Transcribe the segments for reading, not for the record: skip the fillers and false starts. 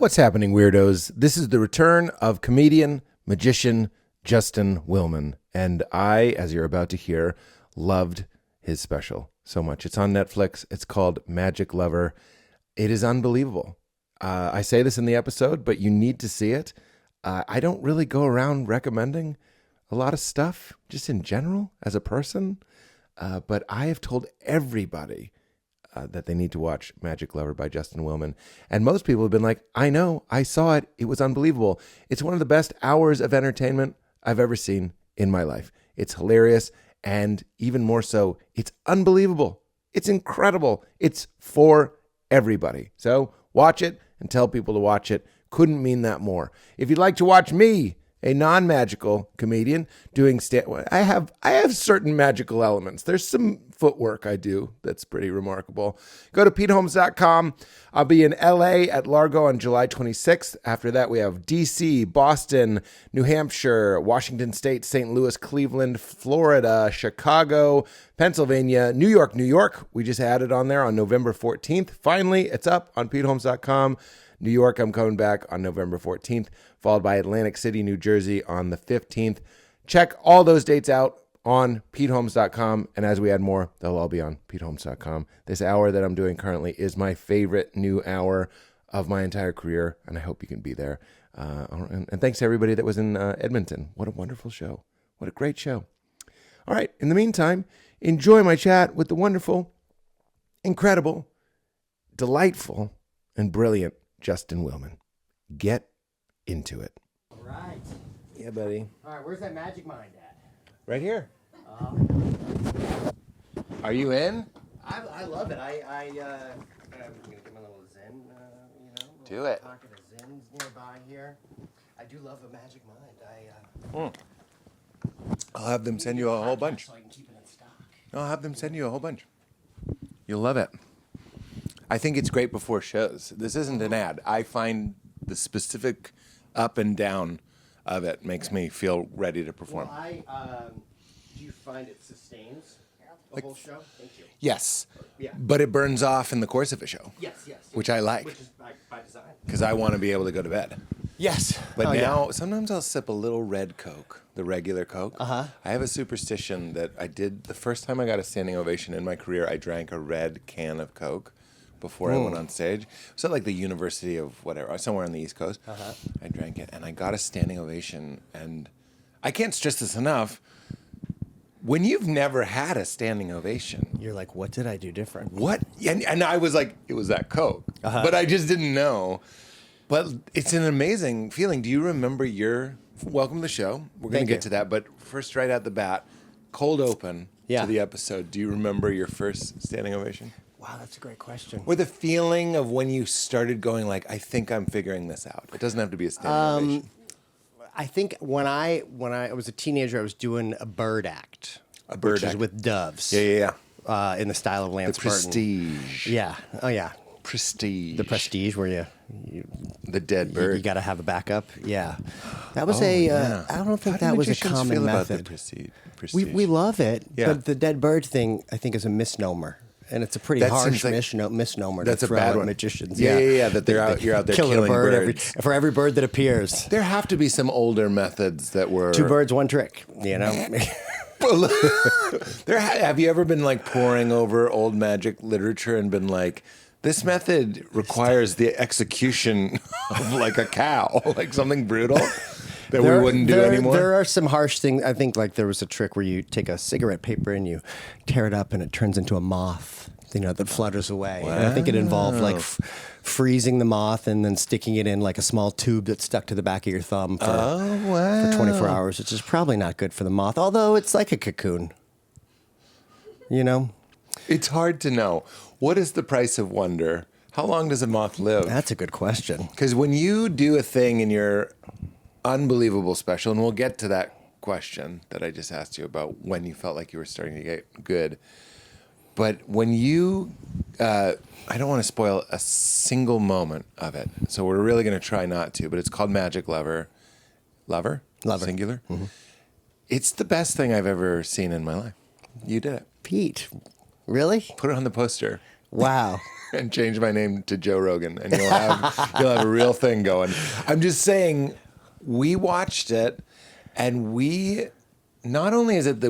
What's happening, weirdos? This is the return of comedian, magician, Justin Willman. And I, as you're about to hear, loved his special so much. It's on Netflix. It's called Magic Lover. It is unbelievable. I say this in the episode, but you need to see it. I don't really go around recommending a lot of stuff, just in general, as a person. But I have told everybody that they need to watch Magic Lover by Justin Willman. And most people have been like, I know, I saw it. It was unbelievable. It's one of the best hours of entertainment I've ever seen in my life. It's hilarious. And even more so, it's unbelievable. It's incredible. It's for everybody. So watch it and tell people to watch it. Couldn't mean that more. If you'd like to watch me, a non-magical comedian, doing I have certain magical elements. There's some footwork I do that's pretty remarkable. Go to PeteHolmes.com. I'll be in LA at Largo on July 26th. After that, we have DC, Boston, New Hampshire, Washington State, St. Louis, Cleveland, Florida, Chicago, Pennsylvania, New York. We just added on there on November 14th. Finally, it's up on PeteHolmes.com. New York, I'm coming back on November 14th, followed by Atlantic City, New Jersey on the 15th. Check all those dates out on PeteHolmes.com, and as we add more, they'll all be on PeteHolmes.com. This hour that I'm doing currently is my favorite new hour of my entire career, and I hope you can be there. And thanks to everybody that was in Edmonton. What a wonderful show. What a great show. All right, in the meantime, enjoy my chat with the wonderful, incredible, delightful, and brilliant Justin Willman. Get into it. All right. Yeah, buddy. All right, where's that magic mind at? Right here. Are you in? I love it. I'm gonna get my little Zen, Do it. Pocket of Zens nearby here. I do love a magic mind. I'll have them send you a whole bunch. So I can keep it in stock. I'll have them send you a whole bunch. You'll love it. I think it's great before shows. This isn't an ad. I find the specific up and down of it makes me feel ready to perform. Well, do you find it sustains the whole show? Thank you. Yes. Yeah. But it burns off in the course of a show. Yes. Which I like. Which is by design. Because I want to be able to go to bed. Yes. But now, sometimes I'll sip a little red Coke, the regular Coke. Uh-huh. I have a superstition that I did, the first time I got a standing ovation in my career, I drank a red can of Coke before I went on stage. It was at like the University of whatever, somewhere on the East Coast. Uh-huh. I drank it, and I got a standing ovation. And I can't stress this enough. When you've never had a standing ovation, You're like, what did I do different? what? And I was like, it was that Coke. Uh-huh. But I just didn't know. But it's an amazing feeling. Do you remember welcome to the show. We're going to get to that. But first, right at the bat, cold open to the episode. Do you remember your first standing ovation? Wow, that's a great question. Or the feeling of when you started going like, I think I'm figuring this out. It doesn't have to be a standing ovation. I think when I was a teenager, I was doing a bird act. Which is with doves. Yeah. In the style of Lance The Burton. Prestige. Yeah. Oh, yeah. Prestige. The Prestige, where the dead bird. You got to have a backup. Yeah. That was yeah. I don't think How do that was a magicians common feel method. about the prestige? We love it, Yeah. but the dead bird thing, I think, is a misnomer. And it's a pretty harsh misnomer that's to a throw bad at one. magicians. Yeah. That you're out there killing a bird birds. for every bird that appears. There have to be some older methods that were 2 birds, 1 trick. You know. Have you ever been like poring over old magic literature and been like, this method requires the execution of like a cow, like something brutal that we wouldn't do anymore? There are some harsh things. I think like there was a trick where you take a cigarette paper and you tear it up and it turns into a moth, that flutters away. Wow. And I think it involved like freezing the moth and then sticking it in like a small tube that's stuck to the back of your thumb for 24 hours, which is probably not good for the moth, although it's like a cocoon. It's hard to know. What is the price of wonder? How long does a moth live? That's a good question. Because when you do a thing in your unbelievable special, and we'll get to that question that I just asked you about when you felt like you were starting to get good. But when you, I don't want to spoil a single moment of it, so we're really going to try not to, but it's called Magic Lover. Lover? Singular? Mm-hmm. It's the best thing I've ever seen in my life. You did it. Pete, really? Put it on the poster. Wow. And change my name to Joe Rogan, and you'll have a real thing going. I'm just saying, we watched it, and not only is it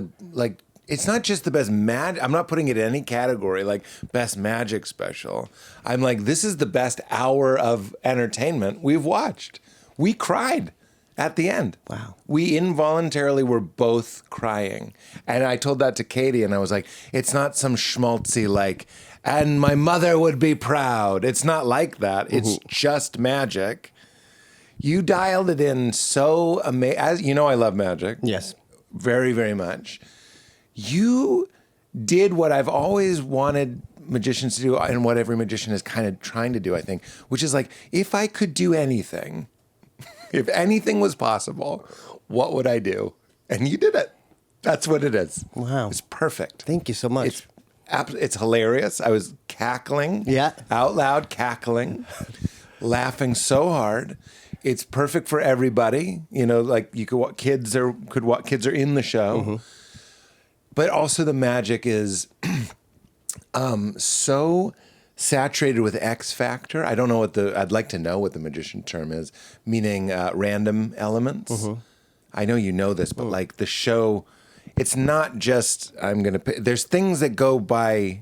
it's not just the best magic. I'm not putting it in any category like best magic special. I'm like, this is the best hour of entertainment we've watched. We cried at the end. Wow. We involuntarily were both crying. And I told that to Katie, and I was like, it's not some schmaltzy like, and my mother would be proud. It's not like that. It's just magic. You dialed it in so amazing. As you know, I love magic. Yes. Very, very much. You did what I've always wanted magicians to do, and what every magician is kind of trying to do, I think, which is like, if I could do anything, if anything was possible, what would I do? And you did it. That's what it is. Wow. It's perfect. Thank you so much. It's hilarious. I was cackling. Yeah. Out loud cackling, laughing so hard. It's perfect for everybody. You know, like you could kids are in the show. But also the magic is so saturated with X factor. I don't know I'd like to know what the magician term is, meaning random elements. I know you know this, but like the show, it's not just there's things that go by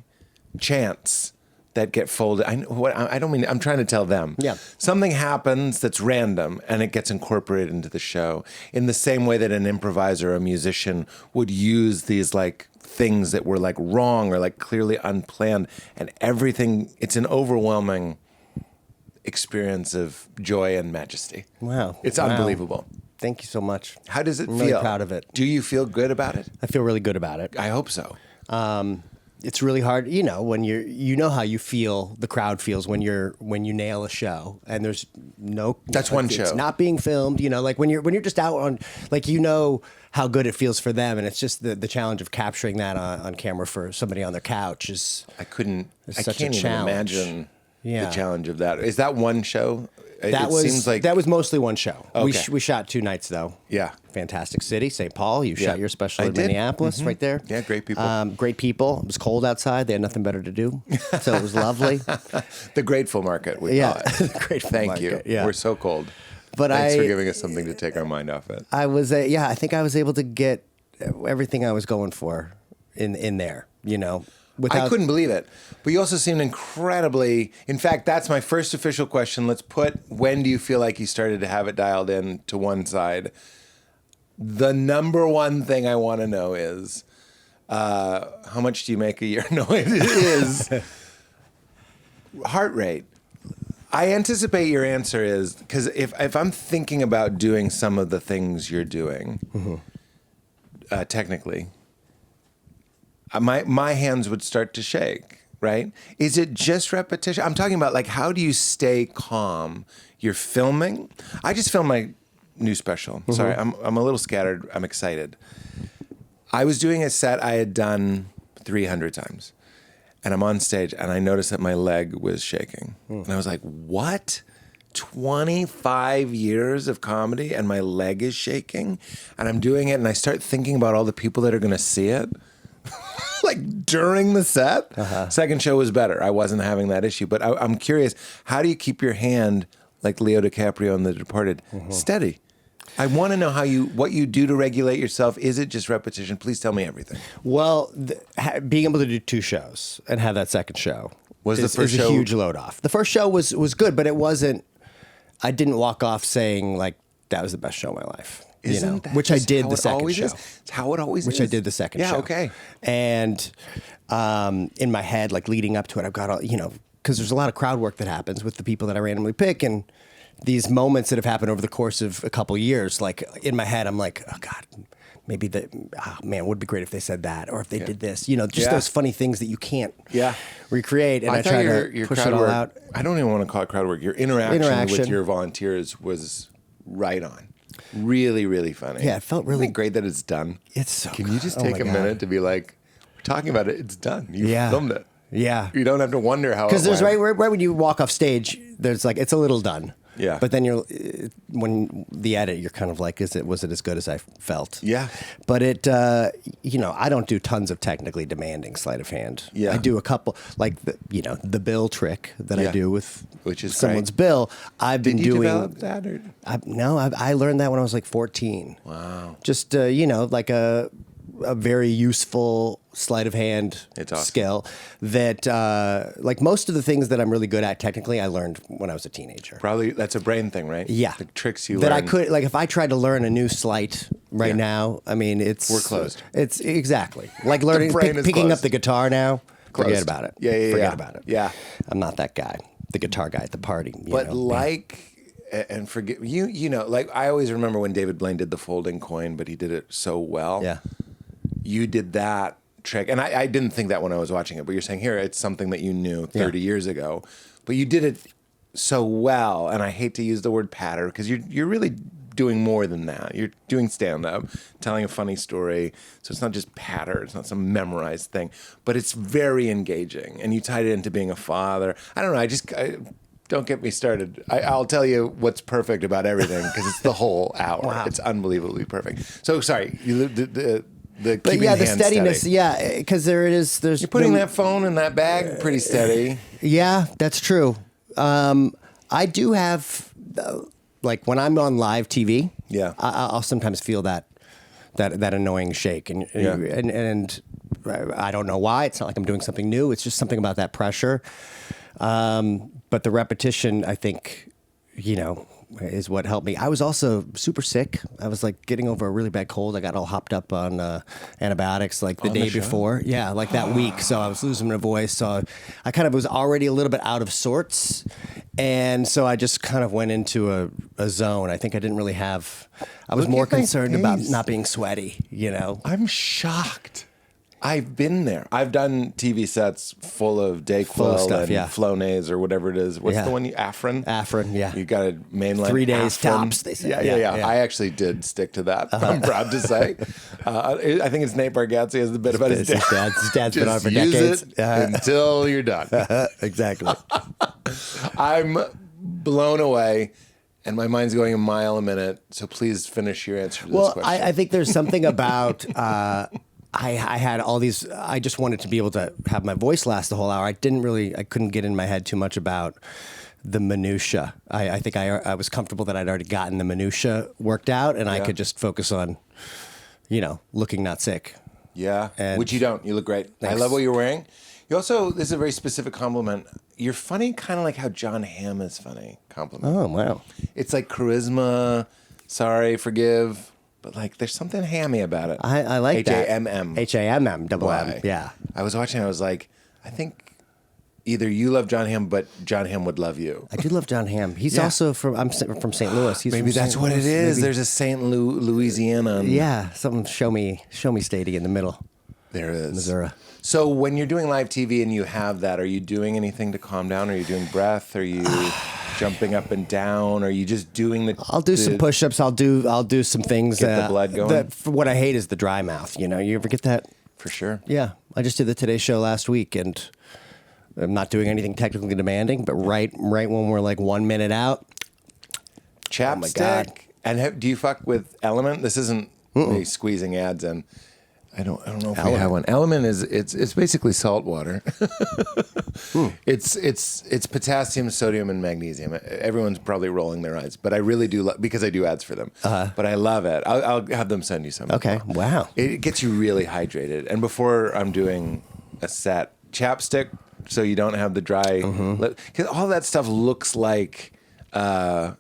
chance that get folded. I don't mean, I'm trying to tell them. Yeah. Something happens that's random and it gets incorporated into the show in the same way that an improviser or a musician would use these like things that were like wrong or like clearly unplanned, and everything, it's an overwhelming experience of joy and majesty. Wow. It's unbelievable. Thank you so much. How does it I'm feel? really proud of it. Do you feel good about it? I feel really good about it. I hope so. It's really hard, when you know how you feel, the crowd feels when you nail a show, and there's no. That's one show. It's not being filmed, like when you're just out on, like how good it feels for them, and it's just the challenge of capturing that on camera for somebody on their couch is. I can't such a even challenge. imagine Yeah. the challenge of that. Is that one show? That was mostly one show. Okay. We shot 2 nights though. Yeah. Fantastic city, St. Paul. You shot your special I in did. Minneapolis, right there. Yeah, great people. Great people. It was cold outside. They had nothing better to do, so it was lovely. The Grateful Market, we call it. Grateful Thank Market, you. yeah. We're so cold. But Thanks for giving us something to take our mind off it. I was, I think I was able to get everything I was going for in there, I couldn't believe it. But you also seemed incredibly... In fact, that's my first official question. Let's put, when do you feel like you started to have it dialed in to one side? The number one thing I want to know is, how much do you make a year? No, it is heart rate. I anticipate your answer is, because if I'm thinking about doing some of the things you're doing, technically... My hands would start to shake, right? Is it just repetition? I'm talking about like, how do you stay calm? You're filming. I just filmed my new special. Sorry, I'm a little scattered. I'm excited. I was doing a set I had done 300 times, and I'm on stage, and I noticed that my leg was shaking, and I was like, "What? 25 years of comedy, and my leg is shaking?" And I'm doing it, and I start thinking about all the people that are going to see it. Like during the set. Second show was better. I wasn't having that issue. But I'm curious, how do you keep your hand, like Leo DiCaprio in The Departed, steady? I want to know what you do to regulate yourself. Is it just repetition? Please tell me everything. Well, being able to do 2 shows and have that second show was the first show a huge load off. The first show was good, but it wasn't. I didn't walk off saying like that was the best show of my life. Isn't that which I did the second show. It's how it always is. Which I did the second show. Yeah, okay. And in my head, like leading up to it, I've got all, because there's a lot of crowd work that happens with the people that I randomly pick, and these moments that have happened over the course of a couple years, like in my head, I'm like, oh God, maybe it would be great if they said that, or if they did this, just those funny things that you can't recreate. And I try to push it all out. I don't even want to call it crowd work. Your interaction with your volunteers was right on. Really, really funny. Yeah, it felt really... Isn't it great that it's done? It's so Can you just take a minute to be like, we're talking about it, it's done. You filmed it. Yeah. You don't have to wonder how it Because there's went. right when you walk off stage, there's like, it's a little done. Yeah. But then when the edit, you're kind of like, was it as good as I felt? Yeah. But I don't do tons of technically demanding sleight of hand. Yeah. I do a couple, like the bill trick that I do with which is someone's great. bill. I've been Did you doing develop that? Or? I learned that when I was like 14. Wow. Just like a very useful sleight of hand It's awesome. skill that like most of the things that I'm really good at technically I learned when I was a teenager. Probably that's a brain thing, right? Yeah. The tricks you that learn. I could, like if I tried to learn a new sleight right now, I mean we're closed. It's exactly like learning brain is picking closed. up the guitar now. Closed. Forget about it. Yeah. Forget about it. Yeah. I'm not that guy. The guitar guy at the party. But and forget like I always remember when David Blaine did the folding coin, but he did it so well. Yeah. You did that trick, and I didn't think that when I was watching it, but you're saying here it's something that you knew 30 years ago, but you did it so well, and I hate to use the word patter because you're really doing more than that. You're doing stand-up, telling a funny story, so it's not just patter, it's not some memorized thing, but it's very engaging, and you tied it into being a father. I don't know, don't get me started. I'll tell you what's perfect about everything because it's the whole hour. Wow. It's unbelievably perfect. So sorry, the But keeping yeah, the hands steadiness. steady. Yeah, because there it is. There's You're putting that phone in that bag pretty steady. Yeah, that's true. I do have like when I'm on live TV. Yeah. I'll sometimes feel that annoying shake, and I don't know why. It's not like I'm doing something new. It's just something about that pressure. But the repetition, I think, is what helped me. I was also super sick. I was like getting over a really bad cold. I got all hopped up on antibiotics like the day before. Yeah, like that week. So I was losing my voice. So I kind of was already a little bit out of sorts. And so I just kind of went into a zone. I think I didn't really have, I was Look more at my concerned about face. not being sweaty, I'm shocked. I've been there. I've done TV sets full of Dayquil stuff, and yeah. Flonase or whatever it is. What's Yeah. the one? Afrin? Afrin, yeah. You got a mainline 3 days Afrin. tops, they say. Yeah. Yeah. I actually did stick to that. I'm proud to say. I think it's Nate Bargatze has the bit about his dad. His dad's been on for Use decades. it until you're done. Exactly. I'm blown away, and my mind's going a mile a minute. So please finish your answer to this question. I think there's something about I had all these. I just wanted to be able to have my voice last the whole hour. I couldn't get in my head too much about the minutia. I think I was comfortable that I'd already gotten the minutia worked out, and I could just focus on, looking not sick. Yeah, And- which you don't. You look great. Thanks. I love what you're wearing. You also, this is a very specific compliment. You're funny, kind of like how John Hamm is funny. Compliment. Oh wow. It's like charisma. Sorry, forgive, but like there's something hammy about it. I like that. Hamm. Hamm double M. Why? Yeah. I was watching. I was like, I think either you love John Hamm, but John Hamm would love you. I do love John Hamm. He's Yeah. also from St. Louis. He's Maybe from that's St. what it Louis. is. Maybe- There's a St. Louisiana. Yeah, something show me statey in the middle. There is. Missouri. So when you're doing live TV and you have that, are you doing anything to calm down? Are you doing breath? Are you jumping up and down? Are you just doing the? I'll do some push-ups. I'll do some things. Get the blood going? What I hate is the dry mouth. You ever get that? For sure. Yeah, I just did the Today Show last week, and I'm not doing anything technically demanding. But right when we're like 1 minute out, Chapstick. Oh my God. And do you fuck with Element? This isn't me squeezing ads in. I don't know if we have one. Element is it's basically salt water. It's potassium, sodium, and magnesium. Everyone's probably rolling their eyes, but I really do because I do ads for them. But I love it. I'll have them send you some. Okay. Wow. It gets you really hydrated. And before I'm doing a set, chapstick, so you don't have the dry. Because all that stuff looks like.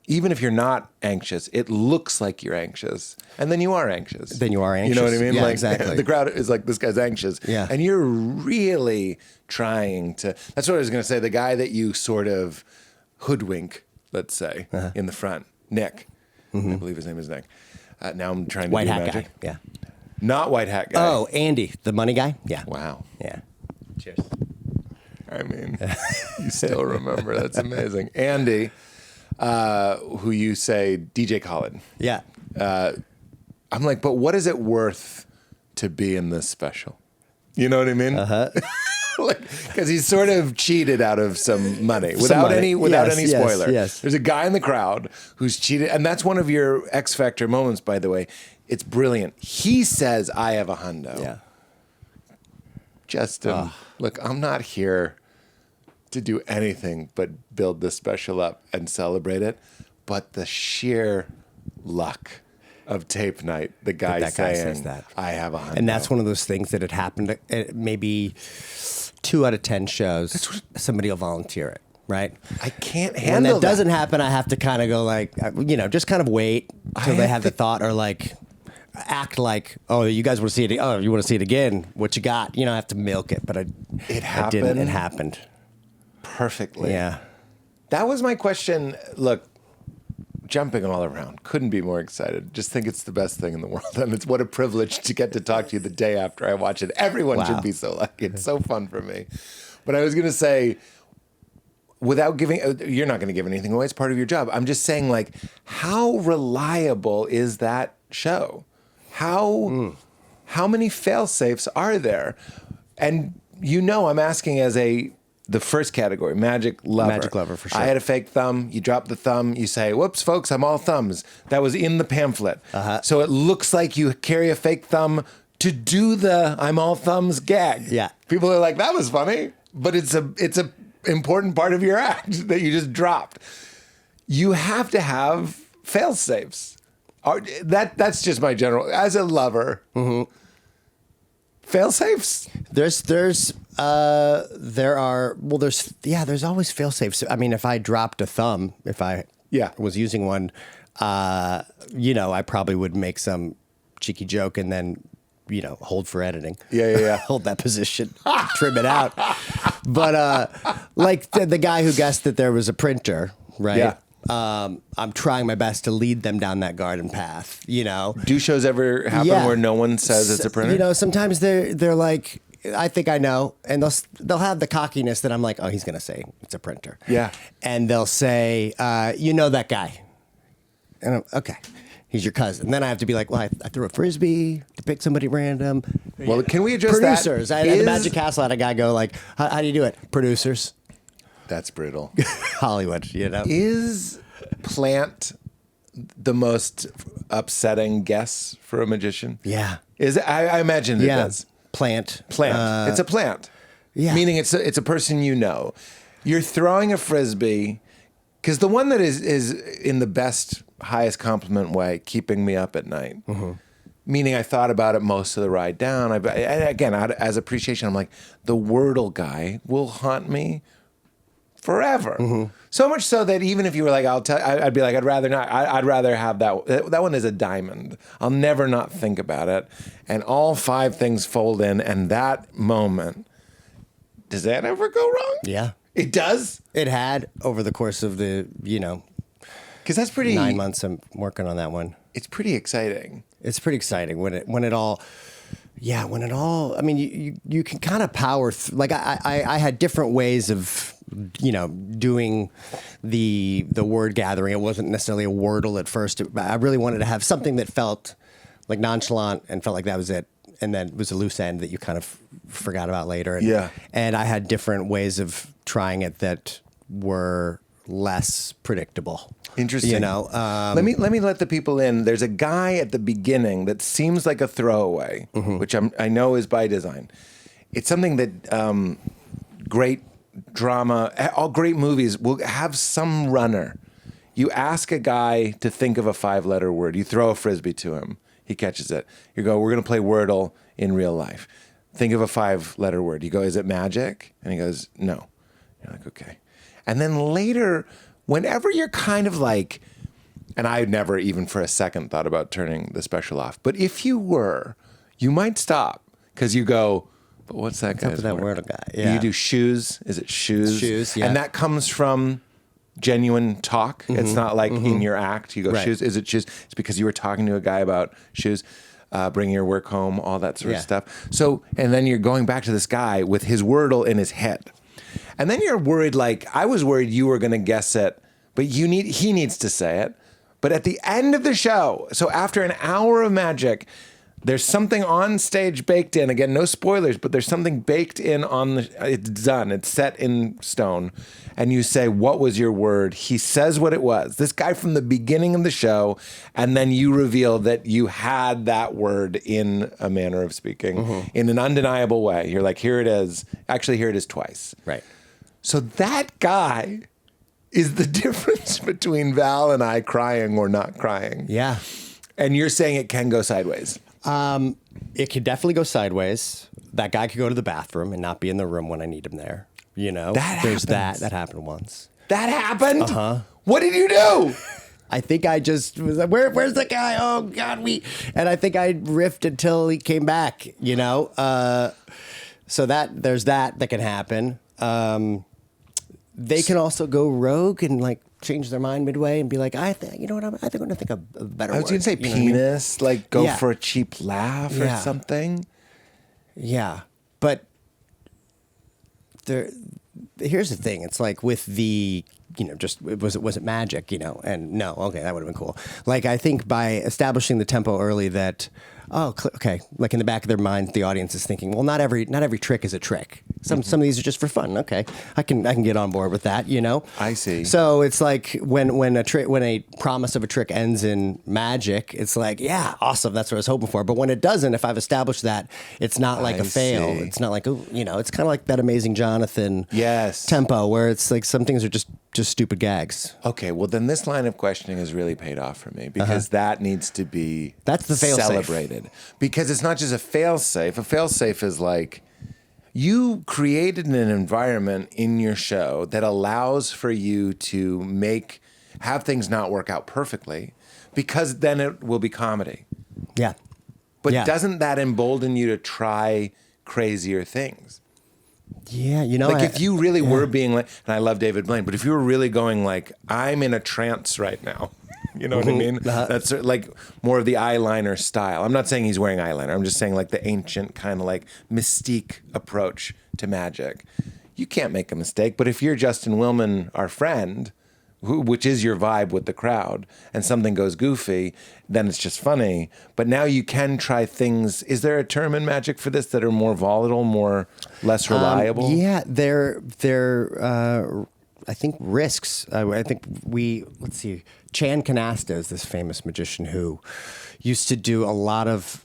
Even if you're not anxious, it looks like you're anxious, and then you are anxious. Then you are You know what I anxious. mean? Yeah, like exactly. the crowd is like, this guy's anxious, Yeah. and you're really trying to. That's what I was going to say. The guy that you sort of hoodwink, let's say, in the front, Nick. I believe his name is Nick. Now I'm trying to White do hat magic. guy. Yeah. Not white hat guy. Oh, Andy, the money guy. Yeah. Wow. Yeah. Cheers. I mean, you still remember. That's amazing. Andy, who you say DJ Khaled. Yeah. I'm like, but what is it worth to be in this special? You know what I mean? Because he's sort of cheated out of some money without any spoiler. Yes. There's a guy in the crowd who's cheated, and that's one of your X Factor moments, by the way. It's brilliant. He says, "I have a hundo." Yeah. Justin, look, I'm not here to do anything but build this special up and celebrate it, but the sheer luck of tape night, the guy That guy saying, says that. "I have a hundo." And that's one of those things that had happened at maybe 2 out of 10 shows. Somebody will volunteer it, right? I can't When handle that doesn't happen, I have to kind of go like, just kind of wait till they have the thought, or like act like, oh, you guys want to see it? Oh, you want to see it again? What you got? I have to milk it, but It I didn't. It happened happened. perfectly. Yeah. That was my question. Look, jumping all around. Couldn't be more excited. Just think it's the best thing in the world. And it's what a privilege to get to talk to you the day after I watch it. Everyone should be so lucky. It's so fun for me. But I was going to say, without giving, you're not going to give anything away. It's part of your job. I'm just saying, like, how reliable is that show? How many fail-safes are there? And I'm asking as the first category, magic lover. Magic lover, for sure. I had a fake thumb. You drop the thumb. You say, whoops, folks, I'm all thumbs. That was in the pamphlet. So it looks like you carry a fake thumb to do the I'm all thumbs gag. Yeah. People are like, that was funny. But it's a important part of your act that you just dropped. You have to have fail-safes. That's just my general, as a lover. Fail-safes? There's always fail safes. I mean, if I dropped a thumb, if I was using one, I probably would make some cheeky joke and then, hold for editing. Yeah. Hold that position, trim it out. But like the guy who guessed that there was a printer, right? Yeah. I'm trying my best to lead them down that garden path, Do shows ever happen where no one says it's a printer? Sometimes they're like, I think I know, and they'll have the cockiness that I'm like, oh, he's gonna say it's a printer. Yeah. And they'll say, that guy, and I'm, okay, he's your cousin. And then I have to be like, well, I threw a frisbee to pick somebody random. Well, can we address producers? that? At the Magic Castle, I had a guy go like, how do you do it? Producers. That's brutal. Hollywood, Is plant the most upsetting guess for a magician? Yeah. Is it? I imagine it is. Plant. It's a plant. Yeah. Meaning it's a person you know. You're throwing a frisbee, because the one that is in the best, highest compliment way, keeping me up at night. Meaning I thought about it most of the ride down. Again, as appreciation, I'm like, the Wordle guy will haunt me forever. So much so that even if you were like, I'd be like, I'd rather not. I'd rather have that. That one is a diamond. I'll never not think about it. And all 5 things fold in. And that moment, does that ever go wrong? Yeah. It does? It had over the course of the, Because that's pretty... 9 months I'm working on that one. It's pretty exciting. It's pretty exciting when it all... I mean, you can kind of power through. Like I had different ways of, doing the word gathering. It wasn't necessarily a Wordle at first. I really wanted to have something that felt like nonchalant and felt like that was it. And then it was a loose end that you kind of forgot about later. And I had different ways of trying it that were less predictable. Interesting. Let me let the people in. There's a guy at the beginning that seems like a throwaway, which I know is by design. It's something that great drama, all great movies will have some runner. You ask a guy to think of a 5-letter word. You throw a frisbee to him. He catches it. You go, we're going to play Wordle in real life. Think of a 5-letter word. You go, is it magic? And he goes, no. You're like, okay. And then later, whenever you're kind of like, and I never even for a second thought about turning the special off, but if you were, you might stop because you go, but what's that guy's that word? Wordle guy? Yeah. You do shoes. Is it shoes? Shoes, yeah. And that comes from genuine talk. It's not like in your act. You go, shoes. Is it shoes? It's because you were talking to a guy about shoes, bringing your work home, all that sort of stuff. So, and then you're going back to this guy with his Wordle in his head. And then you're worried, like, I was worried you were going to guess it, but he needs to say it. But at the end of the show, so after an hour of magic, there's something on stage baked in. Again, no spoilers, but there's something baked in it's done. It's set in stone. And you say, what was your word? He says what it was. This guy from the beginning of the show. And then you reveal that you had that word in a manner of speaking in an undeniable way. You're like, here it is. Actually, here it is twice. Right. So that guy is the difference between Val and I crying or not crying. Yeah. And you're saying it can go sideways. It could definitely go sideways. That guy could go to the bathroom and not be in the room when I need him there. You know, There's that happened once. That happened? What did you do? I think I just was like, where's the guy? Oh God, and I think I riffed until he came back, you know? So there's that can happen. They can also go rogue and like change their mind midway and be like, I think I'm going to think of a better word. I was going to say penis, like go for a cheap laugh or something. Yeah. But here's the thing. It's like with the, just was it magic, and no, okay, that would have been cool. Like, I think by establishing the tempo early that, okay, like in the back of their mind, the audience is thinking, well, not every trick is a trick. Some of these are just for fun. Okay, I can get on board with that. I see. So it's like when a promise of a trick ends in magic, it's like, yeah, awesome, that's what I was hoping for. But when it doesn't, if I've established that, it's not like a fail. See. It's not like it's kind of like that Amazing Jonathan tempo where it's like some things are just stupid gags. Okay, well then this line of questioning has really paid off for me because that needs to be that's the fail-safe. Celebrated. Because it's not just a fail-safe. A fail-safe is like you created an environment in your show that allows for you to have things not work out perfectly because then it will be comedy. Yeah. But doesn't that embolden you to try crazier things? Yeah, like if you really were being like, and I love David Blaine, but if you were really going like, I'm in a trance right now, you know what I mean? That's like more of the eyeliner style. I'm not saying he's wearing eyeliner. I'm just saying like the ancient kind of like mystique approach to magic. You can't make a mistake. But if you're Justin Willman, our friend, which is your vibe with the crowd, and something goes goofy, then it's just funny. But now you can try things. Is there a term in magic for this that are more volatile, less reliable? Yeah, they're I think risks. I think let's see. Chan Canasta is this famous magician who used to do a lot of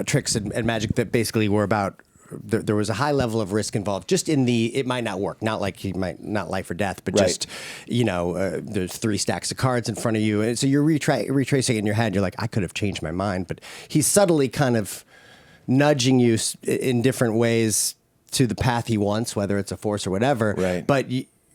tricks and magic that basically were about. There was a high level of risk involved just in it might not work. Not like he might not life or death, but just, there's 3 stacks of cards in front of you. And so you're retracing it in your head. You're like, I could have changed my mind. But he's subtly kind of nudging you in different ways to the path he wants, whether it's a force or whatever. Right. But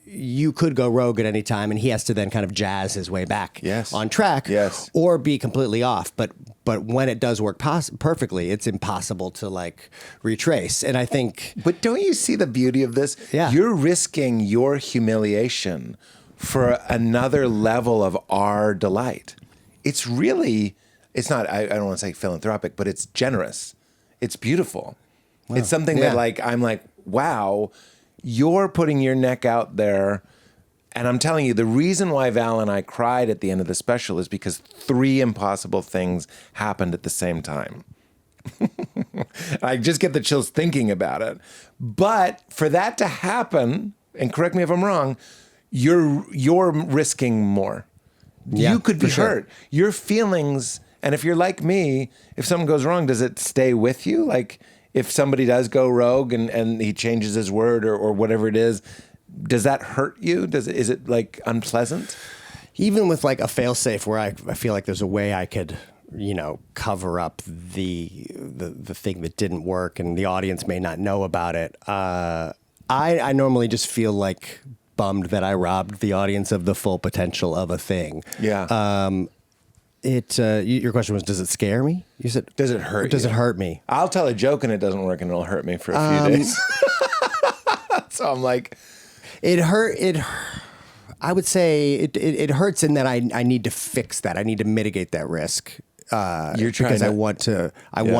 you could go rogue at any time, and he has to then kind of jazz his way back on track or be completely off. But when it does work perfectly, it's impossible to like retrace. And I think... But don't you see the beauty of this? Yeah. You're risking your humiliation for another level of our delight. It's not, I don't want to say philanthropic, but it's generous. It's beautiful. Wow. It's something that like, I'm like, wow, you're putting your neck out there. And I'm telling you, the reason why Val and I cried at the end of the special is because 3 impossible things happened at the same time. I just get the chills thinking about it. But for that to happen, and correct me if I'm wrong, you're risking more. Yeah, you could be hurt. Sure. Your feelings, and if you're like me, if something goes wrong, does it stay with you? Like if somebody does go rogue and he changes his word or whatever it is, does that hurt you? Is it like unpleasant? Even with like a fail-safe where I feel like there's a way I could, cover up the thing that didn't work and the audience may not know about it. I normally just feel like bummed that I robbed the audience of the full potential of a thing. Yeah. Your question was, does it scare me? You said, does it hurt? Does it hurt me? I'll tell a joke and it doesn't work and it'll hurt me for a few days. So I'm like, it hurt. I would say it hurts in that I need to fix that. I need to mitigate that risk. You're trying because I want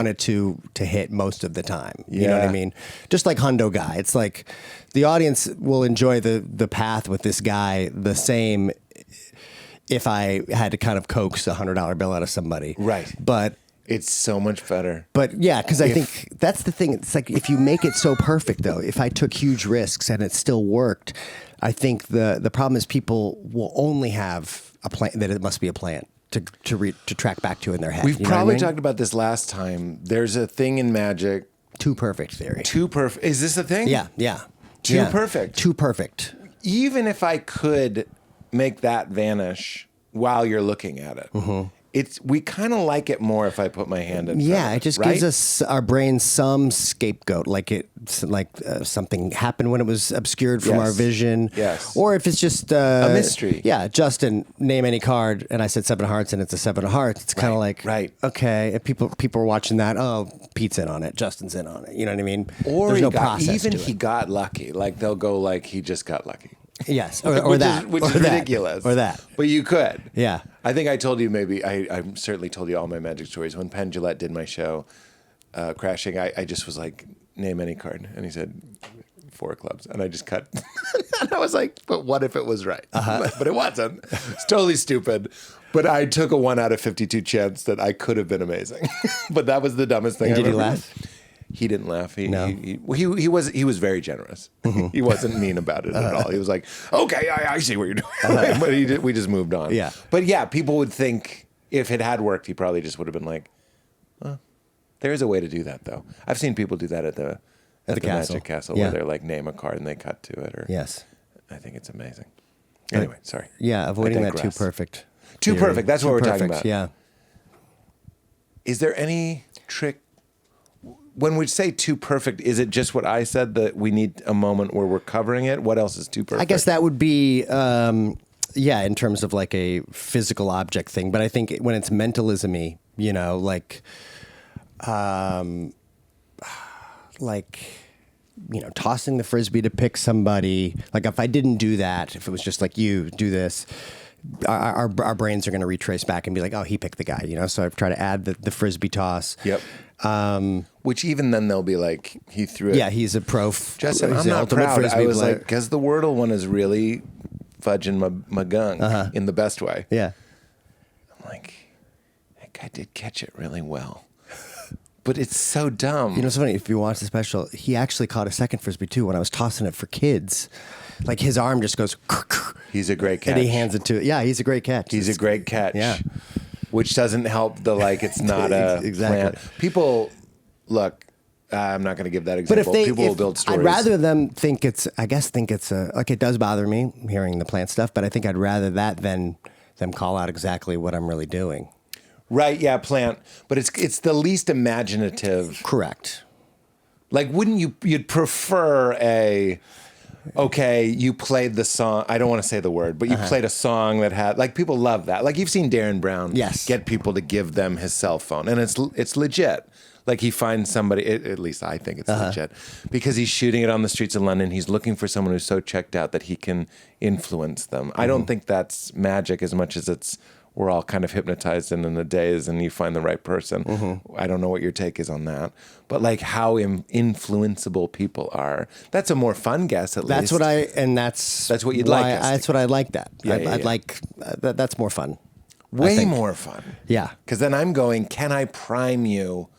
it to hit most of the time. You know what I mean? Just like Hundo Guy. It's like the audience will enjoy the path with this guy the same if I had to kind of coax $100 bill out of somebody. Right. But It's so much better. But yeah, because I think that's the thing. It's like if you make it so perfect, though, if I took huge risks and it still worked, I think the problem is people will only have a plan, that it must be a plan to track back to in their head. We've probably talked about this last time. There's a thing in magic. Too perfect theory. Too perfect. Is this a thing? Yeah, yeah. Too perfect. Too perfect. Even if I could make that vanish while you're looking at it, we kind of like it more if I put my hand in. Yeah, it just gives us our brains some scapegoat, something happened when it was obscured from our vision. Yes. Or if it's just a mystery. Yeah, Justin, name any card, and I said 7 of hearts, and it's a 7 of hearts. It's kind of like, okay, if people are watching that. Oh, Pete's in on it, Justin's in on it. You know what I mean? Or there's no process. Even he got lucky. Like they'll go like he just got lucky. Yes, or that. Which is ridiculous. Or that. But you could. Yeah. I think I told you I certainly told you all my magic stories. When Penn Jillette did my show, Crashing, I just was like, name any card. And he said, 4 of clubs. And I just cut. And I was like, but what if it was right? But it wasn't. It's totally stupid. But I took a 1 out of 52 chance that I could have been amazing. But that was the dumbest thing. And did he laugh? He didn't laugh. He was very generous. He wasn't mean about it at all. He was like, "Okay, I see what you're doing," but we just moved on. Yeah. But yeah, people would think if it had worked, he probably just would have been like, "There's a way to do that, though." I've seen people do that at the Magic Castle, where they're like, name a card and they cut to it. Or yes, I think it's amazing. Anyway, sorry. Yeah, avoiding that too perfect. Too perfect. That's what we're talking about. Yeah. Is there any trick? When we say too perfect, is it just what I said, that we need a moment where we're covering it? What else is too perfect? I guess that would be, in terms of like a physical object thing. But I think when it's mentalism-y, tossing the Frisbee to pick somebody. Like if I didn't do that, if it was just like, you do this, our brains are going to retrace back and be like, oh, he picked the guy, So I've tried to add the Frisbee toss. Yep. Which even then they'll be like, he threw it. Yeah, he's a pro. Justin, I'm not proud. I was like, because the Wordle one is really fudging my gunk in the best way. Yeah. I'm like, that guy did catch it really well. But it's so dumb. It's funny, if you watch the special, he actually caught a second Frisbee too when I was tossing it for kids. Like his arm just goes. He's a great catch. And he hands it to it. Yeah, he's a great catch. He's a great catch. Yeah. Which doesn't help it's not a exactly. plan. People, look, I'm not going to give that example. But people will build stories. I'd rather them think it's it does bother me hearing the plant stuff, but I think I'd rather that than them call out exactly what I'm really doing. Right, yeah, plant. But it's the least imaginative. Correct. Like, wouldn't you'd prefer you played the song, I don't want to say the word, but you played a song that had, like, people love that. Like, you've seen Darren Brown get people to give them his cell phone, and it's legit. Like, he finds somebody, at least I think it's legit, because he's shooting it on the streets of London. He's looking for someone who's so checked out that he can influence them. I don't think that's magic as much as we're all kind of hypnotized in the days and you find the right person. I don't know what your take is on that. But like how influenceable people are. That's a more fun guess, at least. That's what you'd like. That's what I like that. I'd like, that's more fun. Way more fun. Yeah. Because then I'm going, can I prime you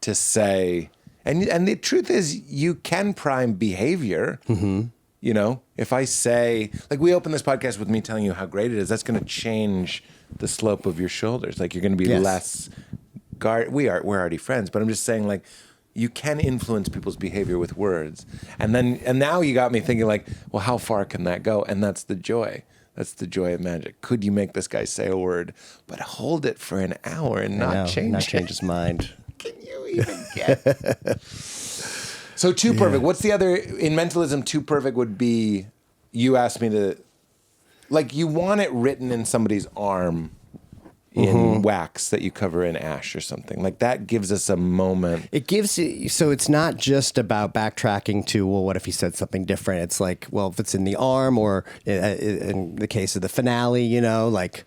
to say, and the truth is you can prime behavior. If I say, like, we open this podcast with me telling you how great it is, that's going to change the slope of your shoulders. Like, you're going to be less guard. We're already friends, but I'm just saying, like, you can influence people's behavior with words. And now you got me thinking, like, well, how far can that go? And that's the joy. That's the joy of magic. Could you make this guy say a word, but hold it for an hour and not change his mind? Can you even get? So too perfect. What's the other, in mentalism, too perfect would be, you asked me to, like, you want it written in somebody's arm in wax that you cover in ash or something. Like, that gives us a moment. It gives you, so it's not just about backtracking to, well, what if he said something different? It's like, well, if it's in the arm, or in the case of the finale, like,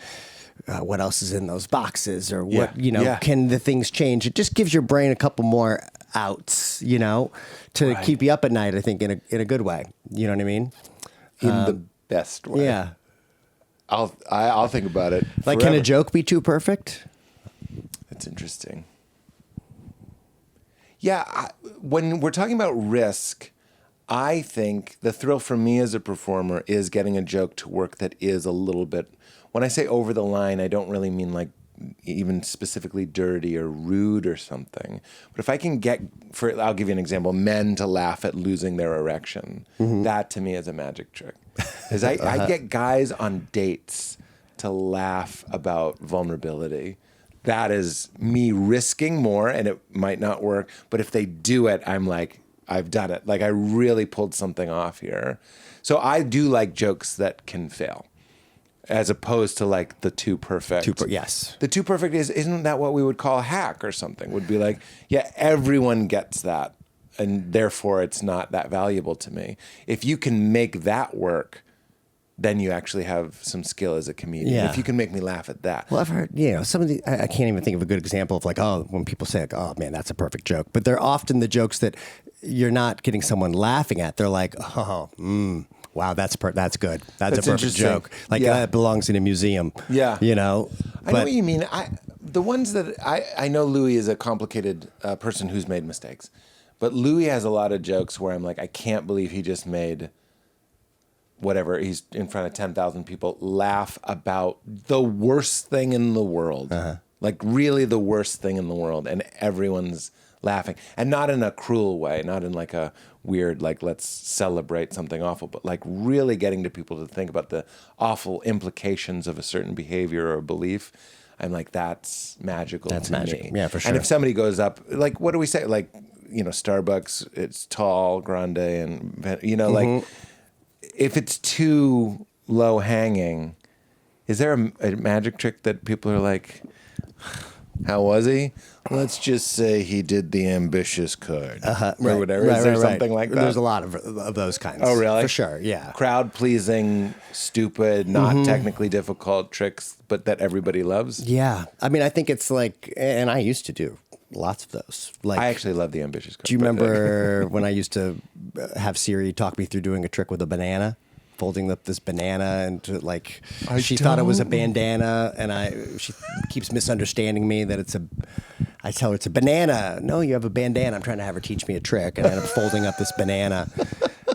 what else is in those boxes, or what, can the things change? It just gives your brain a couple more outs, to keep you up at night, I think, in a good way. You know what I mean? In the best way. Yeah. I'll think about it. Like, forever. can a joke be too perfect? It's Interesting. Yeah, when we're talking about risk, I think the thrill for me as a performer is getting a joke to work that is a little bit, when I say over the line, I don't really mean like even specifically dirty or rude or something. But if I can get, I'll give you an example, men to laugh at losing their erection, that to me is a magic trick. Because I get guys on dates to laugh about vulnerability. That is me risking more, and it might not work. But if they do it, I'm like, I've done it. Like I really pulled something off here. So I do like jokes that can fail, as opposed to like the too perfect. Yes. The too perfect isn't that what we would call a hack or something? Would be like, yeah, everyone gets that, and therefore it's not that valuable to me. If you can make that work, then you actually have some skill as a comedian. Yeah. If you can make me laugh at that. Well, I've heard, some of the, I can't even think of a good example of like, when people say like, oh man, that's a perfect joke. But they're often the jokes that you're not getting someone laughing at. They're like, wow, that's good. That's a perfect joke. Like that belongs in a museum. Yeah. You know? I know what you mean. The ones that I know Louis is a complicated person who's made mistakes. But Louis has a lot of jokes where I'm like, I can't believe he just made whatever, he's in front of 10,000 people, laugh about the worst thing in the world. Like really the worst thing in the world. And everyone's laughing. And not in a cruel way, not in like a weird, like let's celebrate something awful, but like really getting to people to think about the awful implications of a certain behavior or belief. I'm like, that's magical to magic. me. Yeah, for sure. And if somebody goes up, like, what do we say? Like, Starbucks, it's tall, grande, and, like, if it's too low hanging, is there a magic trick that people are like, how was he? Let's just say he did the ambitious card or whatever. Is there something like that? There's a lot of those kinds. Oh, really? For sure, yeah. Crowd pleasing, stupid, not technically difficult tricks, but that everybody loves? Yeah. I mean, I think it's like, and I used to do lots of those. Like, I actually love the ambitious card. Do you remember when I used to have Siri talk me through doing a trick with a banana? Folding up this banana and like she thought it was a bandana, and she keeps misunderstanding me that I tell her it's a banana. No, you have a bandana. I'm trying to have her teach me a trick, and I end up folding up this banana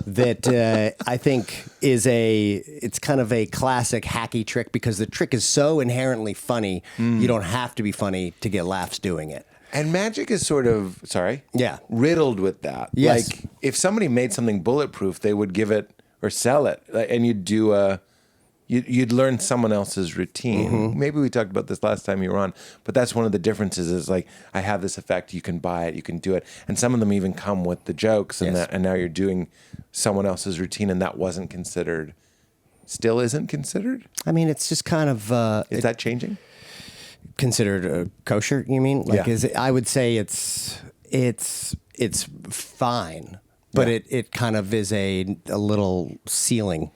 that I think it's kind of a classic hacky trick because the trick is so inherently funny. You don't have to be funny to get laughs doing it. And magic is sort of, riddled with that. Yes. Like if somebody made something bulletproof, they would give it or sell it, and you'd learn someone else's routine. Maybe we talked about this last time you were on, but that's one of the differences is like, I have this effect, you can buy it, you can do it. And some of them even come with the jokes and and now you're doing someone else's routine, and that wasn't considered, still isn't considered? I mean, it's just kind of... is that changing? Considered kosher, you mean? Like, I would say it's fine. But it kind of is a little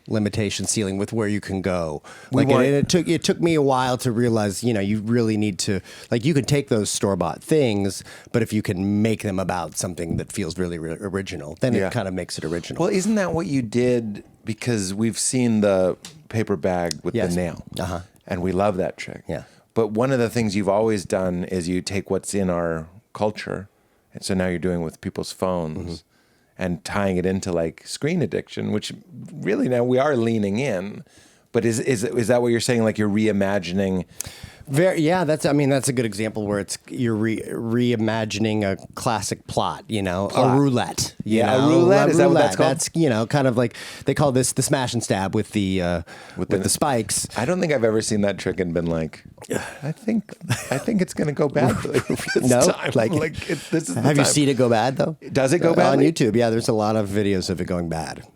limitation ceiling with where you can go. Like it took me a while to realize, you really need to, like, you can take those store-bought things, but if you can make them about something that feels really, really original, then it kind of makes it original. Well, isn't that what you did? Because we've seen the paper bag with the nail, and we love that trick. Yeah. But one of the things you've always done is you take what's in our culture, and so now you're doing it with people's phones. And tying it into like screen addiction, which really now we are leaning in. But is that what you're saying? Like you're reimagining? That's a good example where you're reimagining a classic plot. A roulette. A roulette. Is that what that's called? That's kind of like they call this the smash and stab with the spikes. I don't think I've ever seen that trick and been like, I think it's going to go bad this time. This is the Have time. you seen it go bad though? Does it go bad on YouTube? Yeah, there's a lot of videos of it going bad.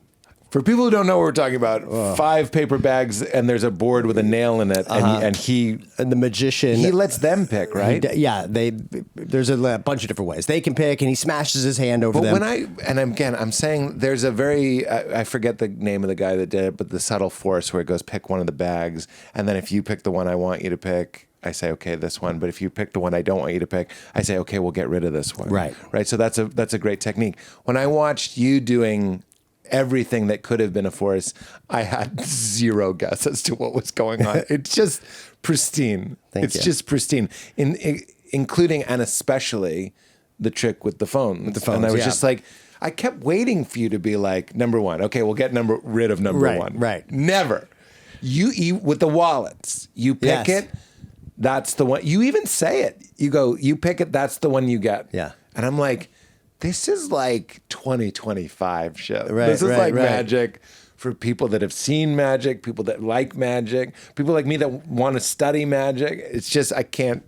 For people who don't know what we're talking about, 5 paper bags and there's a board with a nail in it, and the magician, he lets them pick, right? There's a bunch of different ways they can pick, and he smashes his hand over them. I'm saying there's a very I forget the name of the guy that did it, but the subtle force where it goes pick one of the bags, and then if you pick the one I want you to pick, I say, okay, this one. But if you pick the one I don't want you to pick, I say, okay, we'll get rid of this one. Right. So that's a great technique. When I watched you doing everything that could have been a force, I had zero guess as to what was going on. It's just pristine. Thank you. Just pristine. including and especially the trick with the phones. And I was just like, I kept waiting for you to be like, number one. Okay, we'll get rid of number one. Right. Never. You with the wallets. You pick it. That's the one. You even say it. You go, you pick it. That's the one you get. Yeah. And I'm like, this is like 2025 shit. Right, This is like right. magic for people that have seen magic, people that like magic, people like me that want to study magic. It's just, I can't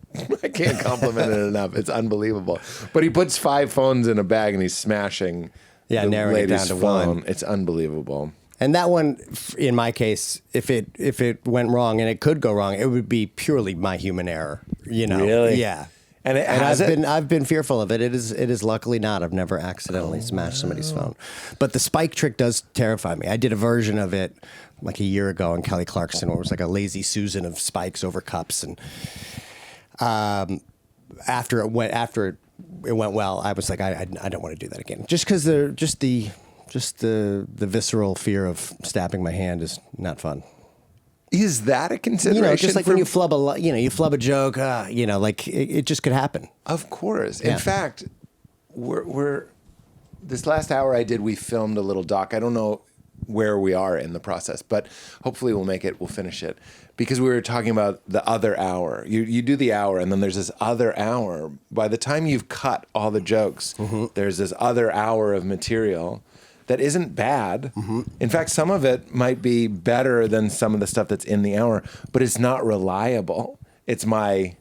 compliment it enough. It's unbelievable. But he puts 5 phones in a bag and he's smashing the narrowing it down lady's to phone. one. It's unbelievable. And that one, in my case, if it went wrong, and it could go wrong, it would be purely my human error. Really? Yeah. And I've been fearful of it. It is luckily not. I've never accidentally smashed somebody's phone. But the spike trick does terrify me. I did a version of it like a year ago on Kelly Clarkson, where it was like a lazy Susan of spikes over cups. And after it went well, I was like, I don't want to do that again. Just because the visceral fear of stabbing my hand is not fun. Is that a consideration? Just like when you flub a joke, like it just could happen. Of course. Yeah. In fact, we're this last hour we filmed a little doc. I don't know where we are in the process, but hopefully we'll finish it. Because we were talking about the other hour. You do the hour and then there's this other hour. By the time you've cut all the jokes, there's this other hour of material that isn't bad. In fact, some of it might be better than some of the stuff that's in the hour, but it's not reliable. It's my